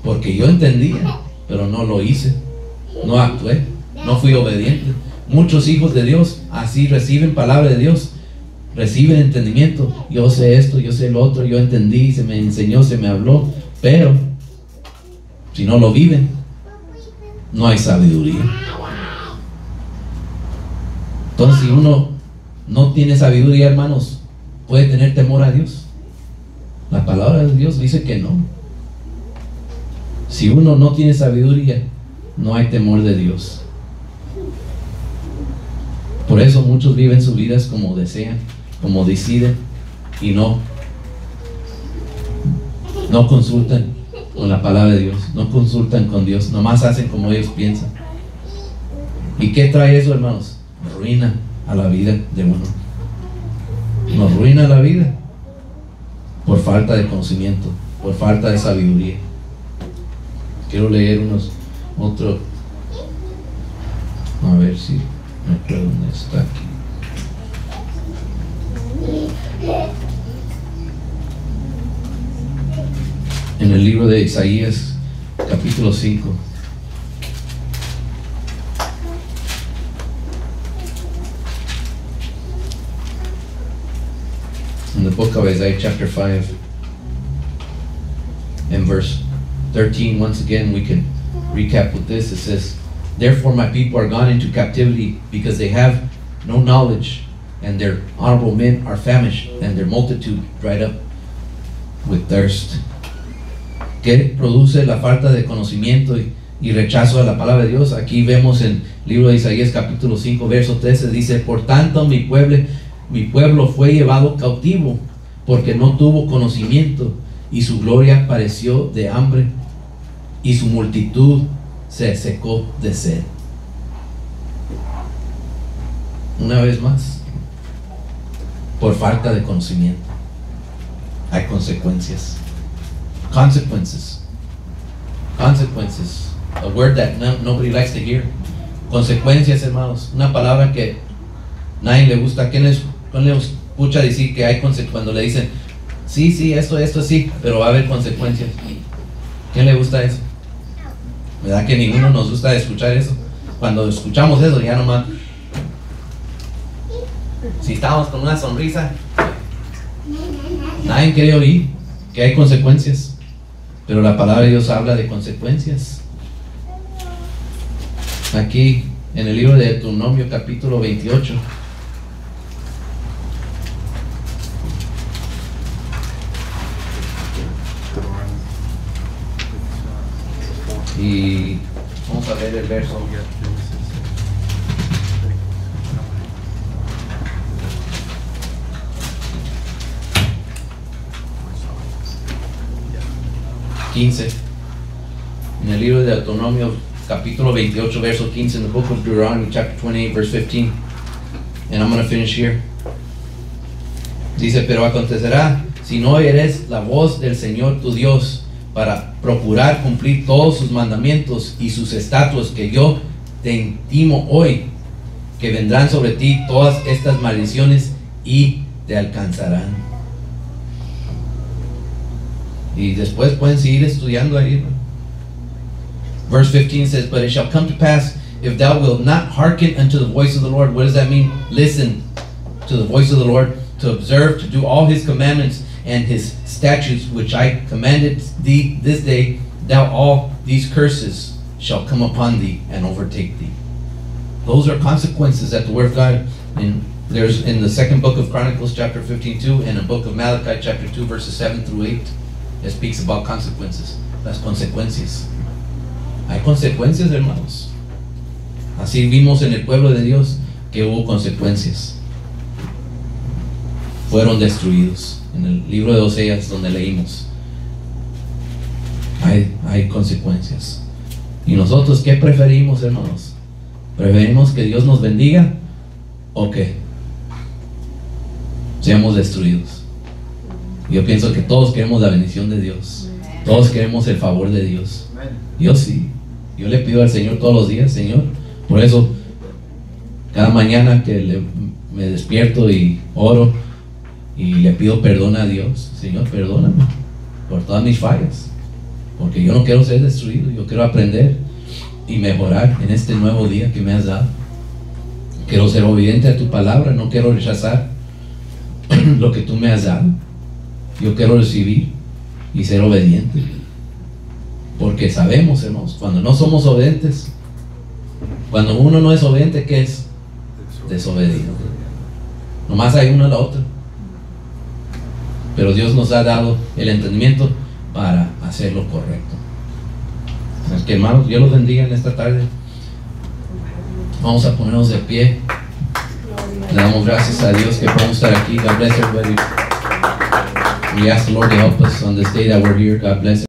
Porque yo entendía, pero no lo hice, no actué, no fui obediente. Muchos hijos de Dios así reciben palabra de Dios, reciben entendimiento. Yo sé esto, yo sé lo otro, yo entendí, se me enseñó, se me habló, pero si no lo viven, no hay sabiduría. Entonces, si uno no tiene sabiduría, hermanos, ¿puede tener temor a Dios? La palabra de Dios dice que no. Si uno no tiene sabiduría, no hay temor de Dios. Por eso muchos viven sus vidas como desean, como deciden, y no consultan con la palabra de Dios, no consultan con Dios, nomás hacen como ellos piensan. ¿Y qué trae eso, hermanos? Ruina a la vida de uno. Nos ruina la vida. por falta de conocimiento, por falta de sabiduría. Quiero leer otro, a ver si me acuerdo dónde está aquí. En el libro de Isaías, capítulo 5. In the book of Isaiah chapter 5 and verse 13, once again we can recap with this. It says, "Therefore my people are gone into captivity, because they have no knowledge, and their honorable men are famished, and their multitude dried up with thirst." ¿Qué produce la falta de conocimiento y rechazo a la palabra de Dios? Aquí vemos en el libro de Isaías capítulo 5 verso 13, dice: "Por tanto mi pueblo fue llevado cautivo, porque no tuvo conocimiento, y su gloria pareció de hambre, y su multitud se secó de sed." Una vez más, por falta de conocimiento hay consecuencias. Consequences. A word that nobody likes to hear. Consecuencias, hermanos. Una palabra que nadie le gusta. ¿Quién le escucha decir que hay consecuencias? Cuando le dicen, sí, esto sí, pero va a haber consecuencias. ¿Quién le gusta eso? ¿Verdad que ninguno nos gusta escuchar eso? Cuando escuchamos eso, ya nomás, si estamos con una sonrisa, nadie quiere oír que hay consecuencias. Pero la palabra de Dios habla de consecuencias. Aquí en el libro de Deuteronomio capítulo 28. Y vamos a ver el verso. En el libro de Deuteronomio capítulo 28 verso 15, in the book of Deuteronomy chapter 28 verse 15, and I'm going to finish here. Dice: "Pero acontecerá, si no oyeres la voz del Señor tu Dios, para procurar cumplir todos sus mandamientos y sus estatutos que yo te intimo hoy, que vendrán sobre ti todas estas maldiciones y te alcanzarán." Y después pueden seguir estudiando ahí, ¿no? Verse 15 says, "But it shall come to pass, if thou wilt not hearken unto the voice of the Lord." What does that mean? Listen to the voice of the Lord, to observe, to do all his commandments and his statutes, which I commanded thee this day, thou all these curses shall come upon thee and overtake thee. Those are consequences that the word of God, there's in the second book of Chronicles chapter 15:2, and the book of Malachi chapter 2 verses 7 through 8. It speaks about consequences. Las consecuencias. Hay consecuencias, hermanos. Así vimos en el pueblo de Dios que hubo consecuencias. Fueron destruidos. En el libro de Oseas, donde leímos, hay consecuencias. ¿Y nosotros qué preferimos, hermanos? ¿Preferimos que Dios nos bendiga o que seamos destruidos? Yo pienso que todos queremos la bendición de Dios. Todos queremos el favor de Dios. Yo sí. Yo le pido al Señor todos los días: Señor. Por eso cada mañana que me despierto y oro y le pido perdón a Dios: Señor, perdóname por todas mis fallas, porque yo no quiero ser destruido. Yo quiero aprender y mejorar en este nuevo día que me has dado. Quiero ser obediente a tu palabra. No quiero rechazar lo que tú me has dado. Yo quiero recibir y ser obediente, porque sabemos, hermanos, cuando no somos obedientes, cuando uno no es obediente, ¿qué es? Desobediente. Nomás hay uno a la otra. Pero Dios nos ha dado el entendimiento para hacer lo correcto. Así que, hermanos, Dios los bendiga en esta tarde. Vamos a ponernos de pie. Le damos gracias a Dios que podemos estar aquí. God bless everybody. We ask the Lord to help us on this day that we're here. God bless.